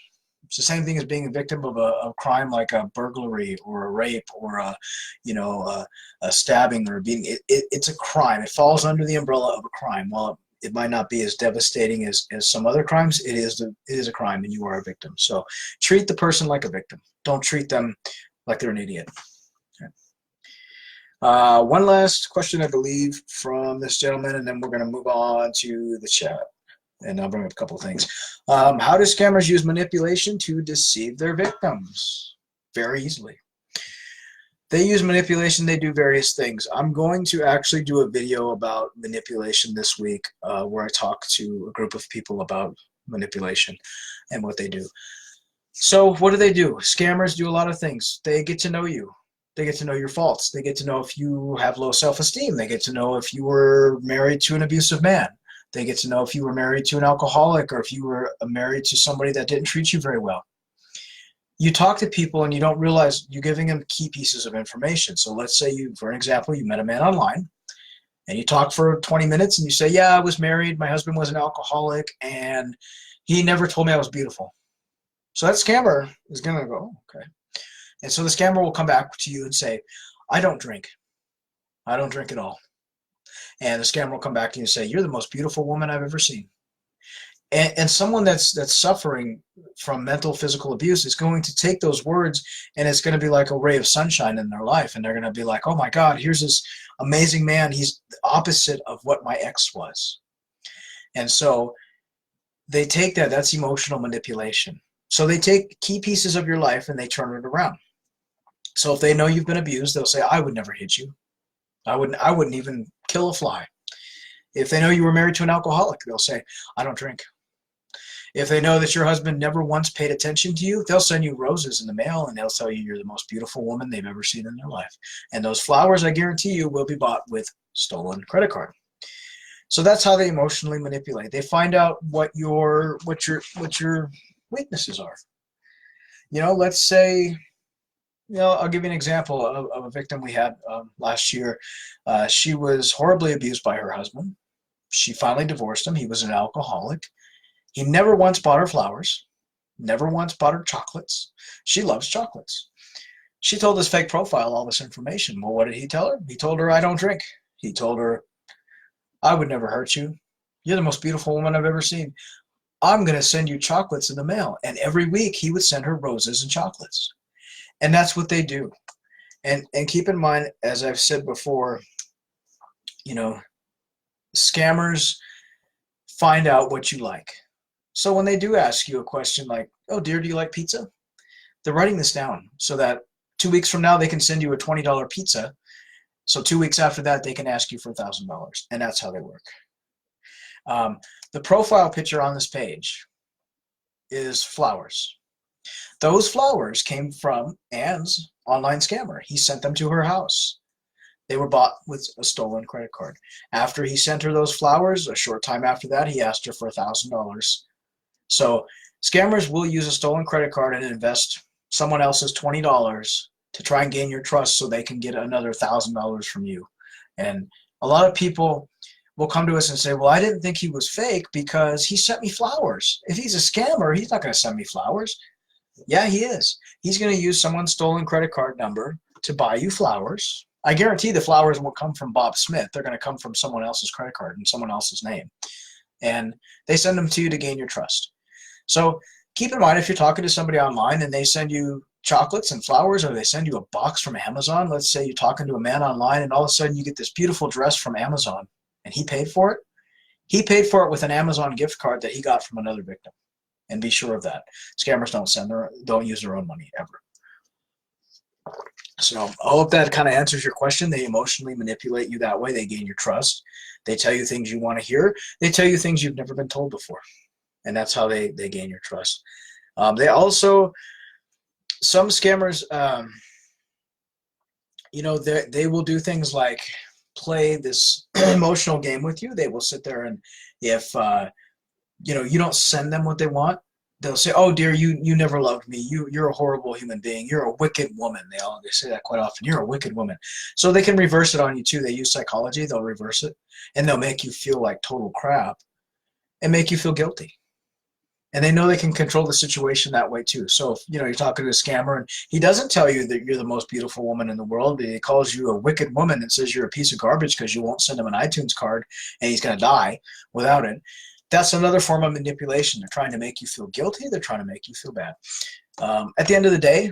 it's the same thing as being a victim of a crime like a burglary or a rape or a stabbing or being. It's a crime. It falls under the umbrella of a crime. While it might not be as devastating as some other crimes, it is a crime, and you are a victim. So treat the person like a victim. Don't treat them like they're an idiot. Okay. One last question, I believe, from this gentleman, and then we're going to move on to the chat. And I'll bring up a couple of things. How do scammers use manipulation to deceive their victims? Very easily. They use manipulation. They do various things. I'm going to actually do a video about manipulation this week, where I talk to a group of people about manipulation and what they do. So what do? Scammers do a lot of things. They get to know you. They get to know your faults. They get to know if you have low self-esteem. They get to know if you were married to an abusive man. They get to know if you were married to an alcoholic, or if you were married to somebody that didn't treat you very well. You talk to people and you don't realize you're giving them key pieces of information. So let's say for an example, you met a man online and you talk for 20 minutes and you say, yeah, I was married, my husband was an alcoholic, and he never told me I was beautiful. So that scammer is going to go, okay. And so the scammer will come back to you and say, I don't drink. I don't drink at all. And the scammer will come back to you and say, you're the most beautiful woman I've ever seen. And someone that's suffering from mental, physical abuse is going to take those words, and it's going to be like a ray of sunshine in their life. And they're going to be like, oh my God, here's this amazing man. He's the opposite of what my ex was. And so they take that's emotional manipulation. So they take key pieces of your life and they turn it around. So if they know you've been abused, they'll say, I would never hit you. I wouldn't even kill a fly. If they know you were married to an alcoholic, they'll say, I don't drink. If they know that your husband never once paid attention to you, they'll send you roses in the mail, and they'll tell you you're the most beautiful woman they've ever seen in their life. And those flowers, I guarantee you, will be bought with stolen credit card. So that's how they emotionally manipulate. They find out what your weaknesses are. Let's say, I'll give you an example of a victim we had last year. She was horribly abused by her husband. She finally divorced him. He was an alcoholic. He never once bought her flowers, never once bought her chocolates. She loves chocolates. She told his fake profile all this information. Well, what did he tell her? He told her, I don't drink. He told her, I would never hurt you. You're the most beautiful woman I've ever seen. I'm going to send you chocolates in the mail. And every week he would send her roses and chocolates. And that's what they do. And keep in mind, as I've said before, scammers find out what you like. So when they do ask you a question like, oh dear, do you like pizza? They're writing this down so that 2 weeks from now they can send you a $20 pizza. So 2 weeks after that, they can ask you for $1,000. And that's how they work. The profile picture on this page is flowers. Those flowers came from Anne's online scammer. He sent them to her house. They were bought with a stolen credit card. After he sent her those flowers, a short time after that, he asked her for $1,000. So scammers will use a stolen credit card and invest someone else's $20 to try and gain your trust so they can get another $1,000 from you. And a lot of people will come to us and say, well, I didn't think he was fake because he sent me flowers. If he's a scammer, he's not going to send me flowers. Yeah, he is. He's going to use someone's stolen credit card number to buy you flowers. I guarantee the flowers won't come from Bob Smith. They're going to come from someone else's credit card and someone else's name. And they send them to you to gain your trust. So keep in mind, if you're talking to somebody online and they send you chocolates and flowers, or they send you a box from Amazon, let's say you're talking to a man online and all of a sudden you get this beautiful dress from Amazon and he paid for it. He paid for it with an Amazon gift card that he got from another victim. And be sure of that. Scammers don't use their own money ever. So I hope that kind of answers your question. They emotionally manipulate you that way. They gain your trust. They tell you things you want to hear. They tell you things you've never been told before. And that's how they gain your trust. They also, some scammers, they will do things like play this emotional game with you. They will sit there and if, you don't send them what they want, they'll say, oh dear, you never loved me. You're a horrible human being. You're a wicked woman. They say that quite often. You're a wicked woman. So they can reverse it on you too. They use psychology. They'll reverse it and they'll make you feel like total crap and make you feel guilty. And they know they can control the situation that way too. So if you're talking to a scammer and he doesn't tell you that you're the most beautiful woman in the world, but he calls you a wicked woman and says you're a piece of garbage because you won't send him an iTunes card and he's going to die without it. That's another form of manipulation. They're trying to make you feel guilty. They're trying to make you feel bad. At the end of the day,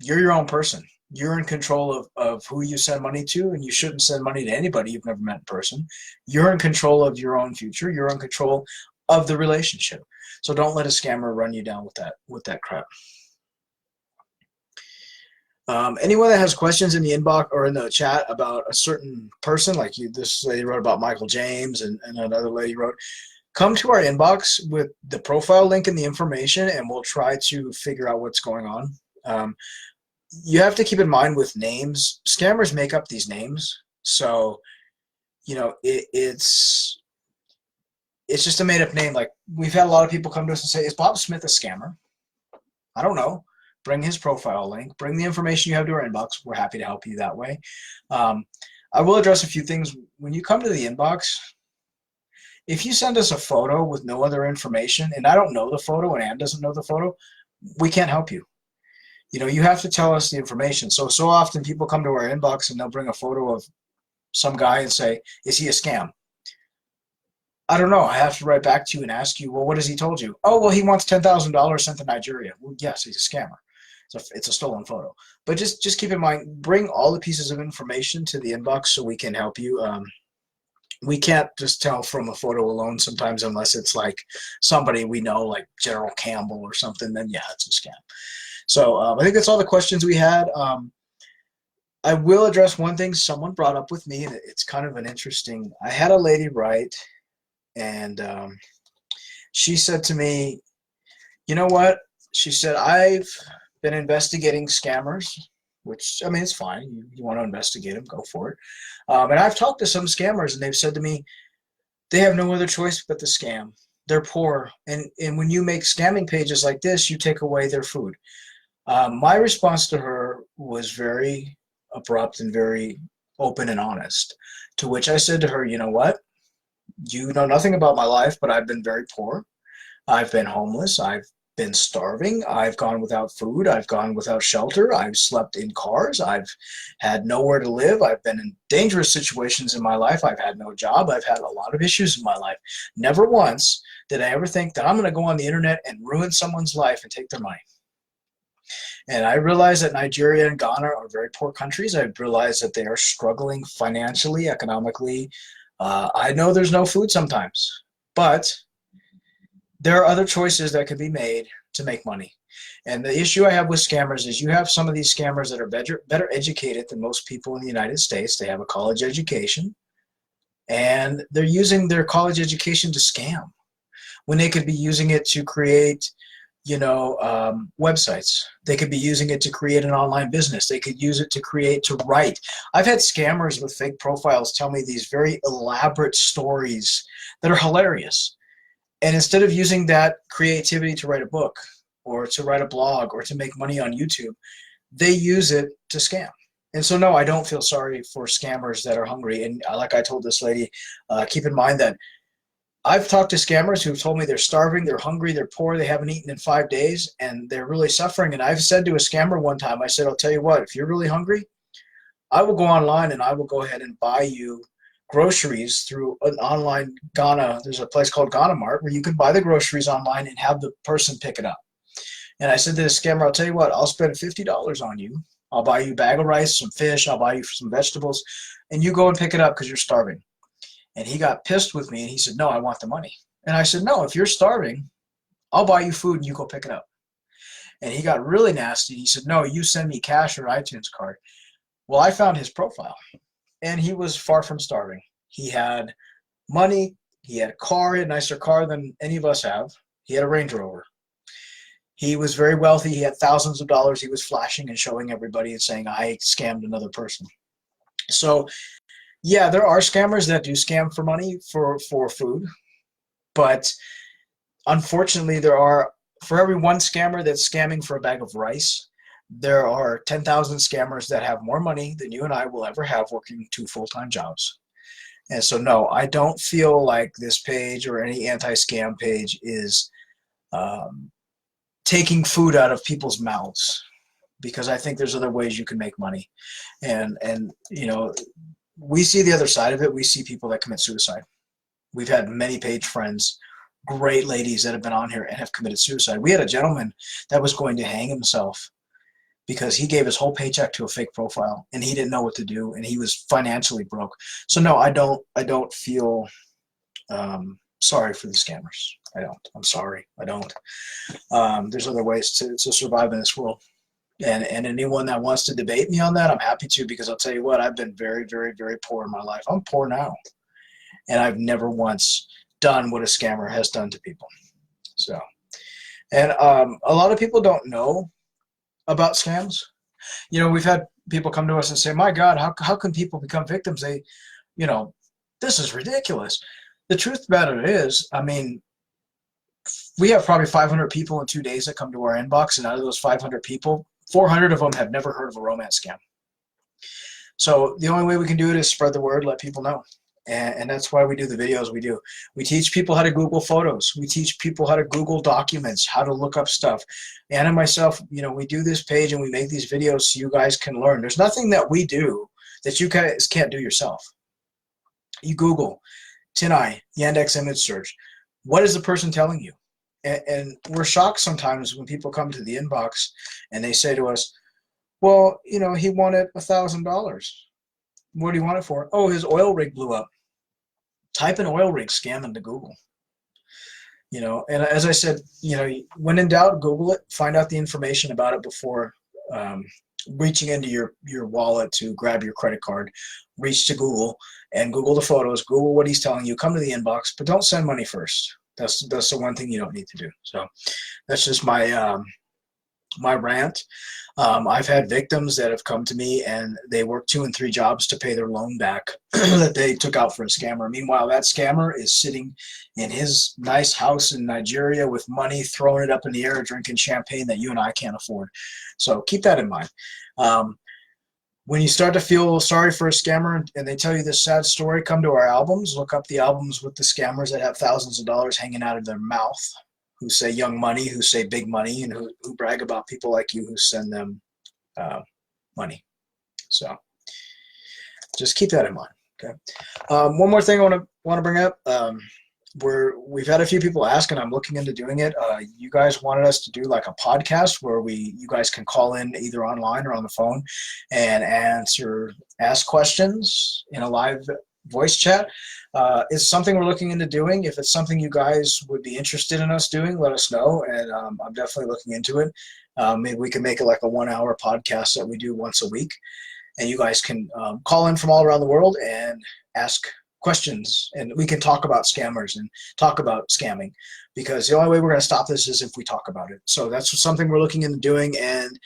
you're your own person. You're in control of who you send money to, and you shouldn't send money to anybody you've never met in person. You're in control of your own future. You're in control of the relationship. So don't let a scammer run you down with that crap. Anyone that has questions in the inbox or in the chat about a certain person, like this lady wrote about Michael James and another lady wrote, come to our inbox with the profile link and the information and we'll try to figure out what's going on. You have to keep in mind with names, scammers make up these names. So, it's just a made up name. Like we've had a lot of people come to us and say, is Bob Smith a scammer? I don't know. Bring his profile link, bring the information you have to our inbox. We're happy to help you that way. I will address a few things. When you come to the inbox, if you send us a photo with no other information, and I don't know the photo and Ann doesn't know the photo, we can't help you. You have to tell us the information. So often people come to our inbox and they'll bring a photo of some guy and say, is he a scam? I don't know. I have to write back to you and ask you, well, what has he told you? Oh, well, he wants $10,000 sent to Nigeria. Well, yes, he's a scammer. It's a stolen photo. But just keep in mind, bring all the pieces of information to the inbox so we can help you. We can't just tell from a photo alone sometimes unless it's like somebody we know, like General Campbell or something, then yeah, it's a scam. So I think that's all the questions we had. I will address one thing someone brought up with me, and it's kind of an interesting, I had a lady write, and she said to me, you know what? She said, I've been investigating scammers, which, I mean, it's fine. You want to investigate them, go for it. And I've talked to some scammers, and they've said to me, they have no other choice but to scam. They're poor. And when you make scamming pages like this, you take away their food. My response to her was very abrupt and very open and honest, to which I said to her, you know what? You know nothing about my life, but I've been very poor. I've been homeless. I've been starving. I've gone without food. I've gone without shelter. I've slept in cars. I've had nowhere to live. I've been in dangerous situations in my life. I've had no job. I've had a lot of issues in my life. Never once did I ever think that I'm going to go on the internet and ruin someone's life and take their money. And I realize that Nigeria and Ghana are very poor countries. I realize that they are struggling financially, economically. I know there's no food sometimes, but there are other choices that can be made to make money. And the issue I have with scammers is you have some of these scammers that are better educated than most people in the United States. They have a college education, and they're using their college education to scam when they could be using it to create, websites. They could be using it to create an online business. They could use it to write. I've had scammers with fake profiles tell me these very elaborate stories that are hilarious. And instead of using that creativity to write a book or to write a blog or to make money on YouTube, they use it to scam. And so, no, I don't feel sorry for scammers that are hungry. And like I told this lady, keep in mind that I've talked to scammers who've told me they're starving, they're hungry, they're poor, they haven't eaten in 5 days, and they're really suffering. And I've said to a scammer one time, I said, I'll tell you what, if you're really hungry, I will go online and I will go ahead and buy you groceries through an online Ghana. There's a place called Ghana Mart where you can buy the groceries online and have the person pick it up. And I said to the scammer, I'll tell you what, I'll spend $50 on you. I'll buy you a bag of rice, some fish, I'll buy you some vegetables, and you go and pick it up because you're starving. And he got pissed with me and he said, no, I want the money. And I said, no, if you're starving, I'll buy you food and you go pick it up. And he got really nasty. He said, no, you send me cash or iTunes card. Well, I found his profile and he was far from starving. He had money. He had a car, a nicer car than any of us have. He had a Range Rover. He was very wealthy. He had thousands of dollars. He was flashing and showing everybody and saying, I scammed another person. So yeah, there are scammers that do scam for money for food, but unfortunately for every one scammer that's scamming for a bag of rice, there are 10,000 scammers that have more money than you and I will ever have working 2 full-time jobs. And so no, I don't feel like this page or any anti-scam page is taking food out of people's mouths, because I think there's other ways you can make money. And we see the other side of it. We see people that commit suicide. We've had many page friends, great ladies that have been on here and have committed suicide. We had a gentleman that was going to hang himself because he gave his whole paycheck to a fake profile and he didn't know what to do and he was financially broke. So no, I don't feel sorry for the scammers. I don't. I'm sorry. I don't. There's other ways to survive in this world. And anyone that wants to debate me on that, I'm happy to, because I'll tell you what, I've been very, very, very poor in my life. I'm poor now. And I've never once done what a scammer has done to people. So, and a lot of people don't know about scams. We've had people come to us and say, my God, how can people become victims? This is ridiculous. The truth about it is, we have probably 500 people in 2 days that come to our inbox, and out of those 500 people, 400 of them have never heard of a romance scam. So the only way we can do it is spread the word, let people know. And that's why we do the videos we do. We teach people how to Google photos. We teach people how to Google documents, how to look up stuff. Anna and myself, we do this page and we make these videos so you guys can learn. There's nothing that we do that you guys can't do yourself. You Google, TinEye, Yandex image search. What is the person telling you? And we're shocked sometimes when people come to the inbox and they say to us, well, he wanted $1,000. What do you want it for? Oh, his oil rig blew up. Type in oil rig scam into Google. And as I said, when in doubt, Google it, find out the information about it before reaching into your wallet to grab your credit card. Reach to Google and Google the photos, Google what he's telling you, come to the inbox, but don't send money first. That's the one thing you don't need to do. So that's just my my rant. I've had victims that have come to me and they work 2 and 3 jobs to pay their loan back that they took out for a scammer. Meanwhile, that scammer is sitting in his nice house in Nigeria with money, throwing it up in the air, drinking champagne that you and I can't afford. So keep that in mind. When you start to feel sorry for a scammer and they tell you this sad story, come to our albums, look up the albums with the scammers that have thousands of dollars hanging out of their mouth, who say young money, who say big money, and who brag about people like you who send them money. So just keep that in mind. Okay. One more thing I want to bring up. We've had a few people ask, and I'm looking into doing it. You guys wanted us to do like a podcast where you guys can call in either online or on the phone and ask questions in a live voice chat. It's something we're looking into doing. If it's something you guys would be interested in us doing, let us know, and I'm definitely looking into it. Maybe we can make it like a 1-hour podcast that we do once a week, and you guys can call in from all around the world and ask questions, and we can talk about scammers and talk about scamming, because the only way we're going to stop this is if we talk about it. So that's something we're looking into doing. And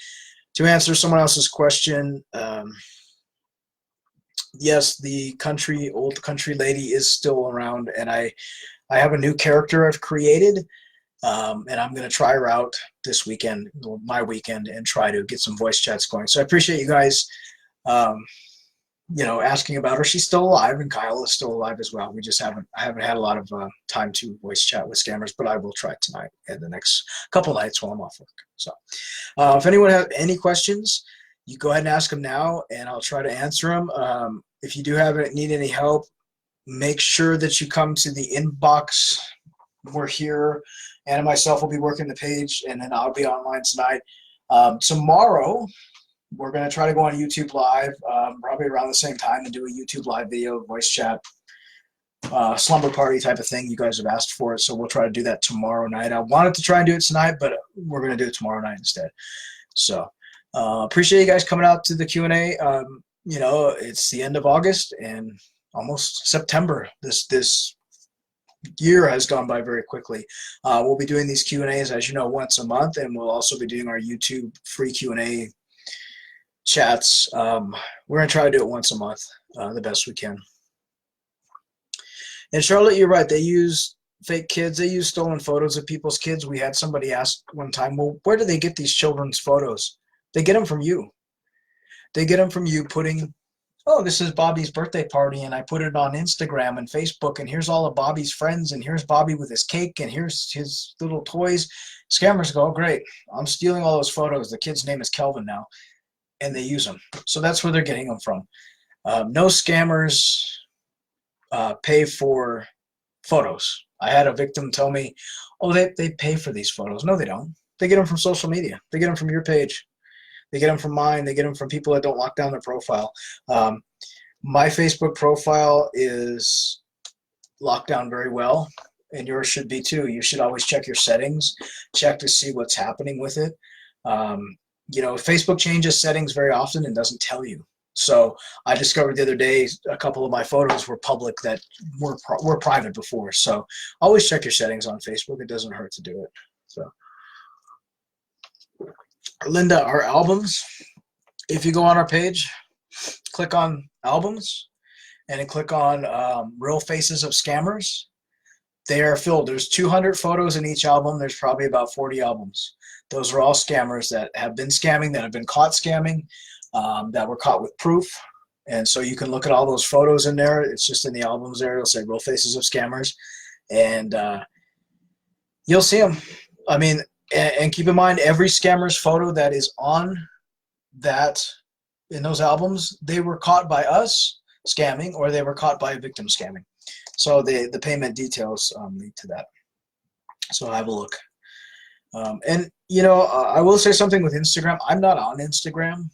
to answer someone else's question, yes, the old country lady is still around, and I have a new character I've created, and I'm going to try her out this weekend, my weekend, and try to get some voice chats going. So I appreciate you guys, asking about her. She's still alive, and Kyle is still alive as well. I haven't had a lot of time to voice chat with scammers, but I will try tonight and the next couple nights while I'm off work. So if anyone has any questions, you go ahead and ask them now, and I'll try to answer them. If you do need any help, make sure that you come to the inbox. We're here. Anna and myself will be working the page, and then I'll be online tonight. Tomorrow, we're going to try to go on YouTube Live, probably around the same time, and do a YouTube Live video, voice chat, slumber party type of thing. You guys have asked for it, so we'll try to do that tomorrow night. I wanted to try and do it tonight, but we're going to do it tomorrow night instead. So appreciate you guys coming out to the Q&A. It's the end of August and almost September. This year has gone by very quickly. We'll be doing these Q&As, as you know, once a month, and we'll also be doing our YouTube free Q&A chats. We're going to try to do it once a month, the best we can. And Charlotte, you're right. They use fake kids. They use stolen photos of people's kids. We had somebody ask one time, well, where do they get these children's photos? They get them from you. They get them from you putting, oh, this is Bobby's birthday party, and I put it on Instagram and Facebook, and here's all of Bobby's friends, and here's Bobby with his cake, and here's his little toys. Scammers go, oh, great, I'm stealing all those photos. The kid's name is Kelvin now, and they use them. So that's where they're getting them from. No scammers pay for photos. I had a victim tell me, oh, they pay for these photos. No, they don't. They get them from social media. They get them from your page. They get them from mine. They get them from people that don't lock down their profile. My Facebook profile is locked down very well, and yours should be too. You should always check your settings, check to see what's happening with it. Facebook changes settings very often and doesn't tell you. So I discovered the other day a couple of my photos were public that were private before. So always check your settings on Facebook. It doesn't hurt to do it. So. Linda, our albums, if you go on our page, click on albums, and then click on Real Faces of Scammers, they are filled. There's 200 photos in each album. There's probably about 40 albums. Those are all scammers that have been scamming, that have been caught scamming, that were caught with proof. And so you can look at all those photos in there. It's just in the albums there. It'll say Real Faces of Scammers. And you'll see them. I mean, and keep in mind, every scammer's photo that is on in those albums, they were caught by us scamming, or they were caught by a victim scamming. So the payment details lead to that. So have a look. And I will say something with Instagram. I'm not on Instagram.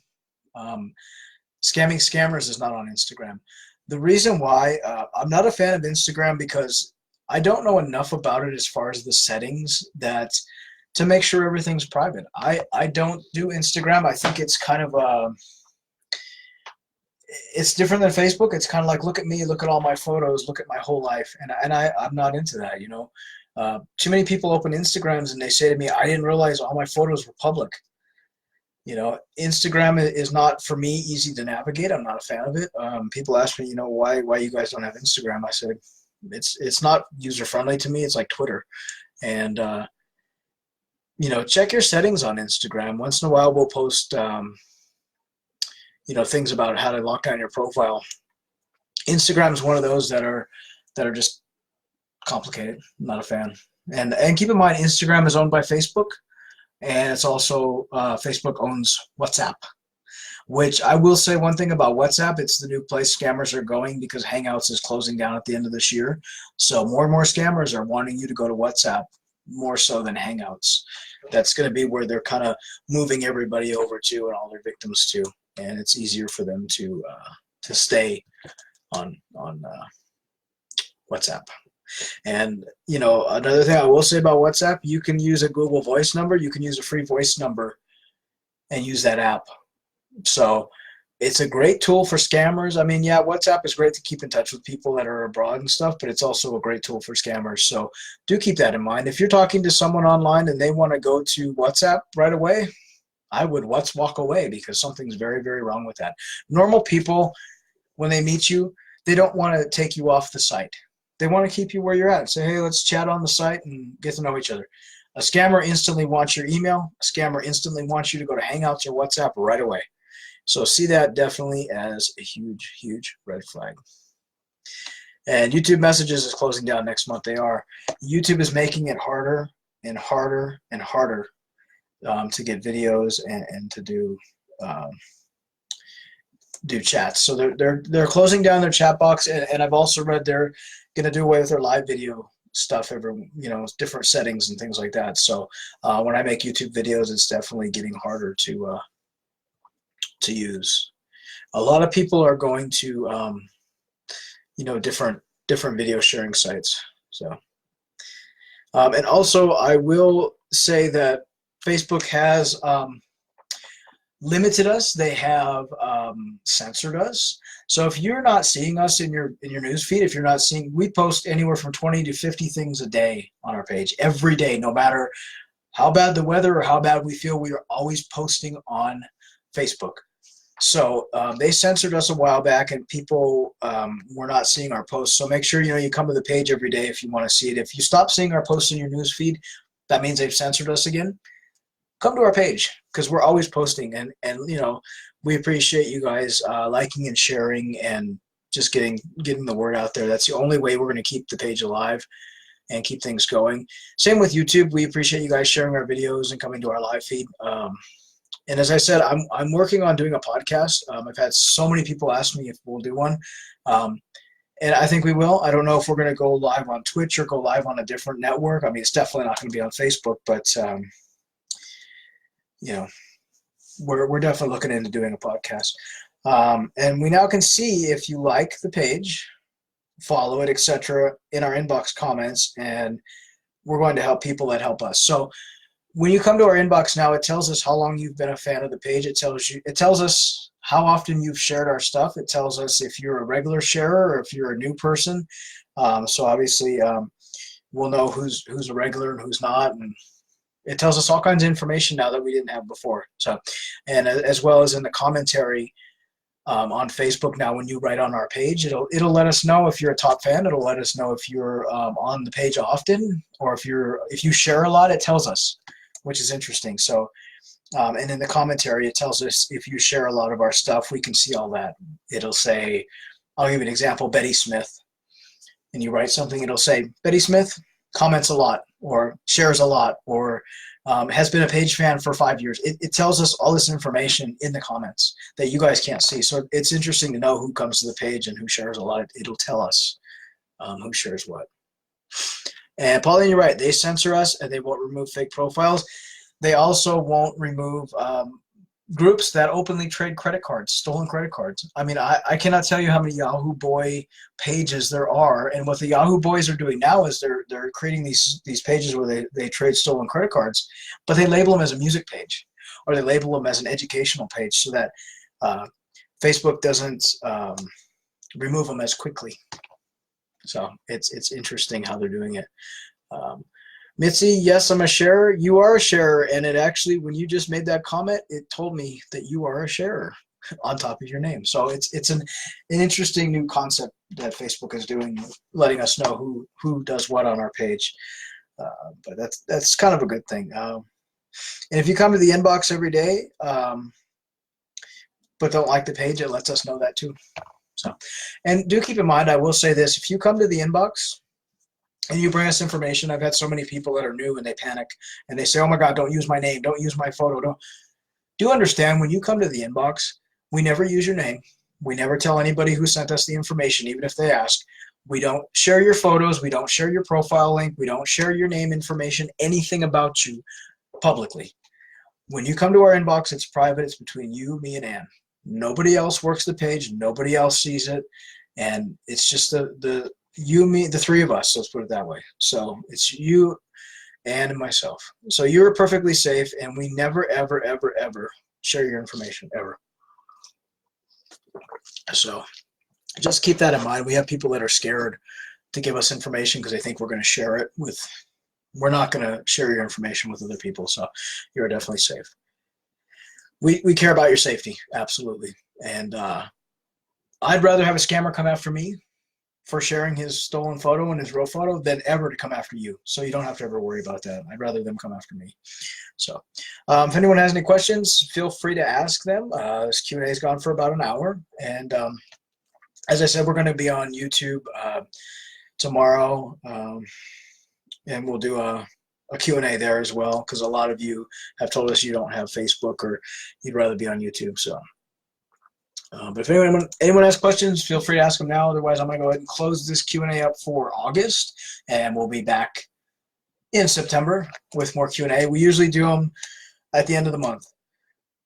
Scamming Scammers is not on Instagram. The reason why I'm not a fan of Instagram, because I don't know enough about it as far as the settings to make sure everything's private. I don't do Instagram. I think it's kind of it's different than Facebook. It's kind of like, look at me, look at all my photos, look at my whole life, and I'm not into that. Too many people open Instagrams and they say to me, I didn't realize all my photos were public. Instagram is not, for me, easy to navigate. I'm not a fan of it. People ask me, why you guys don't have Instagram. I said, it's not user friendly to me. It's like Twitter. And check your settings on Instagram. Once in a while, we'll post, things about how to lock down your profile. Instagram is one of those that are just complicated. I'm not a fan. And keep in mind, Instagram is owned by Facebook, and it's also Facebook owns WhatsApp. Which I will say one thing about WhatsApp: it's the new place scammers are going, because Hangouts is closing down at the end of this year. So more and more scammers are wanting you to go to WhatsApp, more so than Hangouts. That's going to be where they're kind of moving everybody over to, and all their victims to, and it's easier for them to stay on WhatsApp. And another thing I will say about WhatsApp: you can use a Google Voice number, you can use a free voice number, and use that app. So It's a great tool for scammers. I mean, yeah, WhatsApp is great to keep in touch with people that are abroad and stuff, but it's also a great tool for scammers. So do keep that in mind. If you're talking to someone online and they want to go to WhatsApp right away, I would walk away, because something's very, very wrong with that. Normal people, when they meet you, they don't want to take you off the site. They want to keep you where you're at. Say, hey, let's chat on the site and get to know each other. A scammer instantly wants your email. A scammer instantly wants you to go to Hangouts or WhatsApp right away. So see that definitely as a huge, huge red flag. And YouTube Messages is closing down next month. They are. YouTube is making it harder and harder and harder to get videos and to do chats. So they're closing down their chat box, and I've also read they're going to do away with their live video stuff, different settings and things like that. So when I make YouTube videos, it's definitely getting harder to use. A lot of people are going to different video sharing sites. So and also I will say that Facebook has limited us. They have censored us. So if you're not seeing us in your news feed, if you're not seeing, we post anywhere from 20 to 50 things a day on our page every day, no matter how bad the weather or how bad we feel. We are always posting on Facebook. So they censored us a while back, and people were not seeing our posts. So make sure you come to the page every day if you want to see it. If you stop seeing our posts in your news feed, that means they've censored us again. Come to our page, because we're always posting, and we appreciate you guys liking and sharing and just getting the word out there. That's the only way we're going to keep the page alive and keep things going. Same with YouTube. We appreciate you guys sharing our videos and coming to our live feed. And as I said, I'm working on doing a podcast. I've had so many people ask me if we'll do one. And I think we will. I don't know if we're going to go live on Twitch or go live on a different network. I mean, it's definitely not going to be on Facebook, but we're definitely looking into doing a podcast. And we now can see if you like the page, follow it, etc., in our inbox comments, and we're going to help people that help us. So when you come to our inbox now, it tells us how long you've been a fan of the page. It tells us how often you've shared our stuff. It tells us if you're a regular sharer or if you're a new person. So obviously we'll know who's a regular and who's not, and it tells us all kinds of information now that we didn't have before. So, and as well as in the commentary on Facebook now, when you write on our page, it'll let us know if you're a top fan. It'll let us know if you're on the page often, or if you share a lot. It tells us, which is interesting. So, and in the commentary, it tells us if you share a lot of our stuff. We can see all that. It'll say, I'll give you an example, Betty Smith, and you write something, it'll say, Betty Smith comments a lot, or shares a lot, or has been a page fan for 5 years. It tells us all this information in the comments that you guys can't see. So it's interesting to know who comes to the page and who shares a lot. It'll tell us who shares what. And Pauline, you're right. They censor us, and they won't remove fake profiles. They also won't remove groups that openly trade credit cards, stolen credit cards. I mean, I cannot tell you how many Yahoo Boy pages there are. And what the Yahoo Boys are doing now is they're creating these pages where they trade stolen credit cards, but they label them as a music page, or they label them as an educational page, so that Facebook doesn't remove them as quickly. So it's interesting how they're doing it. Mitzi, yes, I'm a sharer. You are a sharer, and it actually, when you just made that comment, it told me that you are a sharer on top of your name. So it's an interesting new concept that Facebook is doing, letting us know who does what on our page. But that's kind of a good thing. And if you come to the inbox every day, but don't like the page, it lets us know that too. So, and do keep in mind, I will say this: if you come to the inbox and you bring us information, I've had so many people that are new and they panic and they say, oh my God, don't use my name, don't use my photo. Do understand, when you come to the inbox, we never use your name. We never tell anybody who sent us the information, even if they ask. We don't share your photos. We don't share your profile link. We don't share your name information, anything about you publicly. When you come to our inbox, it's private. It's between you, me, and Ann. Nobody else works the page. Nobody else sees it. And it's just you, me, the three of us, let's put it that way. So it's you, Ann, and myself. So you're perfectly safe, and we never, ever, ever, ever share your information, ever. So just keep that in mind. We have people that are scared to give us information because they think we're going to share it with. We're not going to share your information with other people, so you're definitely safe. We care about your safety, absolutely. And I'd rather have a scammer come after me for sharing his stolen photo and his real photo than ever to come after you. So you don't have to ever worry about that. I'd rather them come after me. So if anyone has any questions, feel free to ask them. This Q&A has gone for about an hour. And as I said, we're going to be on YouTube tomorrow. And we'll do a Q&A there as well, because a lot of you have told us you don't have Facebook or you'd rather be on YouTube. So, but if anyone has questions, feel free to ask them now. Otherwise, I'm going to go ahead and close this Q&A up for August, and we'll be back in September with more Q&A. We usually do them at the end of the month.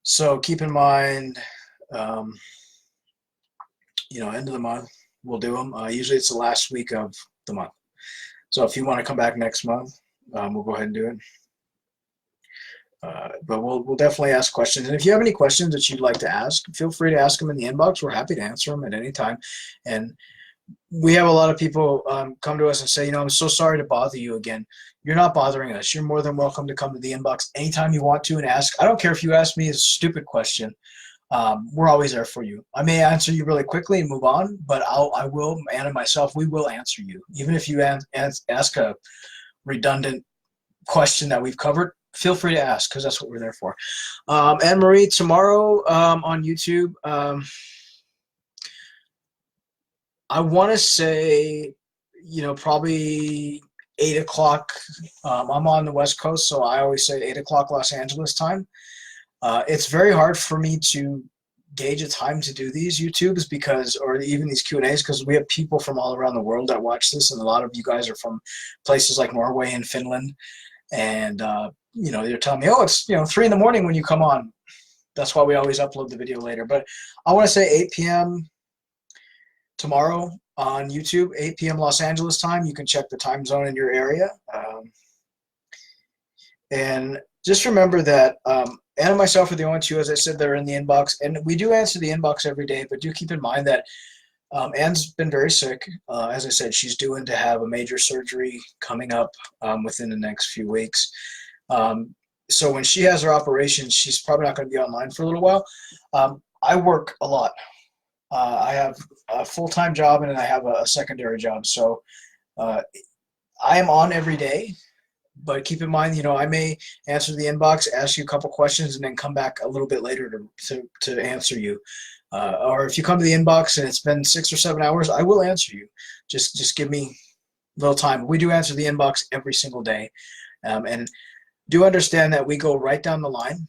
So keep in mind, end of the month, we'll do them. Usually it's the last week of the month. So if you want to come back next month, we'll go ahead and do it. But we'll definitely ask questions. And if you have any questions that you'd like to ask, feel free to ask them in the inbox. We're happy to answer them at any time. And we have a lot of people come to us and say, I'm so sorry to bother you again. You're not bothering us. You're more than welcome to come to the inbox anytime you want to and ask. I don't care if you ask me a stupid question. We're always there for you. I may answer you really quickly and move on, but I will, Anna and myself, we will answer you. Even if you ask a redundant question that we've covered, feel free to ask, because that's what we're there for. Anne-Marie, tomorrow on YouTube, I want to say, probably 8 o'clock. I'm on the West Coast, so I always say 8 o'clock Los Angeles time. It's very hard for me to gauge a time to do these YouTubes or even these Q&As, because we have people from all around the world that watch this, and a lot of you guys are from places like Norway and Finland, and you're telling me, oh, it's 3 in the morning when you come on. That's why we always upload the video later. But I want to say 8 p.m. tomorrow on YouTube, 8 p.m. Los Angeles time. You can check the time zone in your area. And just remember that Anna and myself are the only two, as I said, that are in the inbox. And we do answer the inbox every day, but do keep in mind that Anne's been very sick. As I said, she's due to have a major surgery coming up within the next few weeks. So when she has her operation, she's probably not going to be online for a little while. I work a lot. I have a full-time job and then I have a secondary job. So I am on every day. But keep in mind, I may answer the inbox, ask you a couple questions, and then come back a little bit later to answer you. Or if you come to the inbox and it's been 6 or 7 hours, I will answer you. Just give me a little time. We do answer the inbox every single day. And do understand that we go right down the line.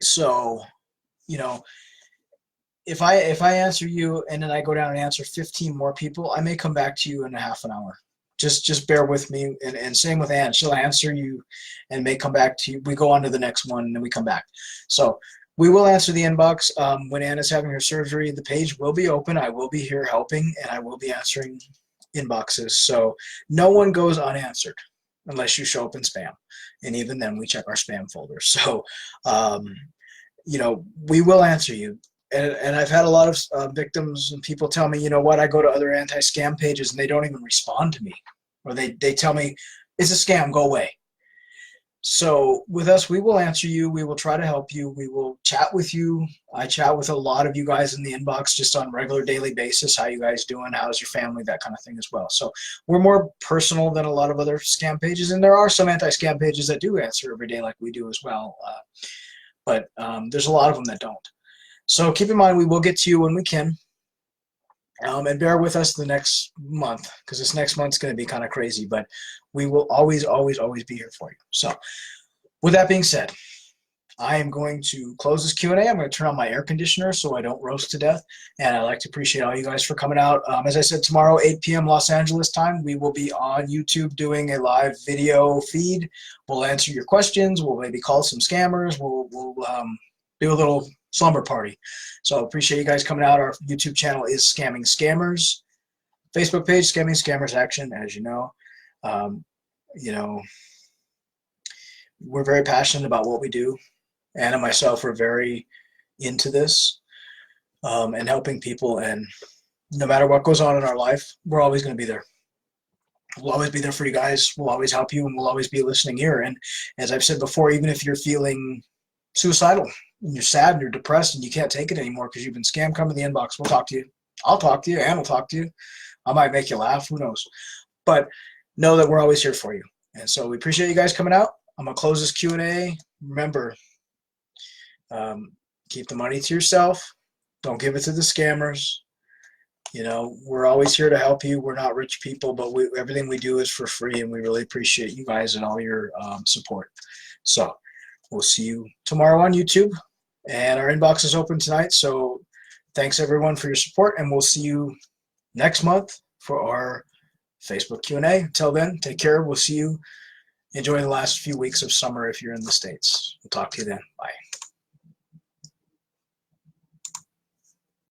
So, if I answer you and then I go down and answer 15 more people, I may come back to you in a half an hour. Just bear with me, and same with Anne. She'll answer you and may come back to you. We go on to the next one, and then we come back. So we will answer the inbox. When Anne is having her surgery, the page will be open. I will be here helping, and I will be answering inboxes. So no one goes unanswered unless you show up in spam. And even then, we check our spam folder. So, we will answer you. And I've had a lot of victims and people tell me, I go to other anti-scam pages and they don't even respond to me. Or they tell me, it's a scam, go away. So with us, we will answer you. We will try to help you. We will chat with you. I chat with a lot of you guys in the inbox just on regular daily basis. How you guys doing? How's your family? That kind of thing as well. So we're more personal than a lot of other scam pages. And there are some anti-scam pages that do answer every day like we do as well. But there's a lot of them that don't. So keep in mind, we will get to you when we can. And bear with us the next month, because this next month's going to be kind of crazy. But we will always, always, always be here for you. So with that being said, I am going to close this Q&A. I'm going to turn on my air conditioner so I don't roast to death. And I'd like to appreciate all you guys for coming out. As I said, tomorrow, 8 p.m. Los Angeles time, we will be on YouTube doing a live video feed. We'll answer your questions. We'll maybe call some scammers. We'll do a little slumber party. So appreciate you guys coming out. Our YouTube channel is Scamming Scammers. Facebook page, Scamming Scammers Action, as you know. We're very passionate about what we do. Anna and myself are very into this. and helping people. And no matter what goes on in our life, we're always going to be there. We'll always be there for you guys. We'll always help you, and we'll always be a listening ear. And as I've said before, even if you're feeling suicidal and you're sad and you're depressed and you can't take it anymore because you've been scammed, come in the inbox. We'll talk to you. I'll talk to you. Ann will talk to you. I might make you laugh. Who knows? But know that we're always here for you. And so we appreciate you guys coming out. I'm going to close this Q&A. Remember, keep the money to yourself. Don't give it to the scammers. You know, we're always here to help you. We're not rich people, but everything we do is for free, and we really appreciate you guys and all your support. So we'll see you tomorrow on YouTube, and our inbox is open tonight. So thanks everyone for your support, and we'll see you next month for our Facebook Q&A. Until then, take care. We'll see you. Enjoy the last few weeks of summer if you're in the States. We'll talk to you then. Bye.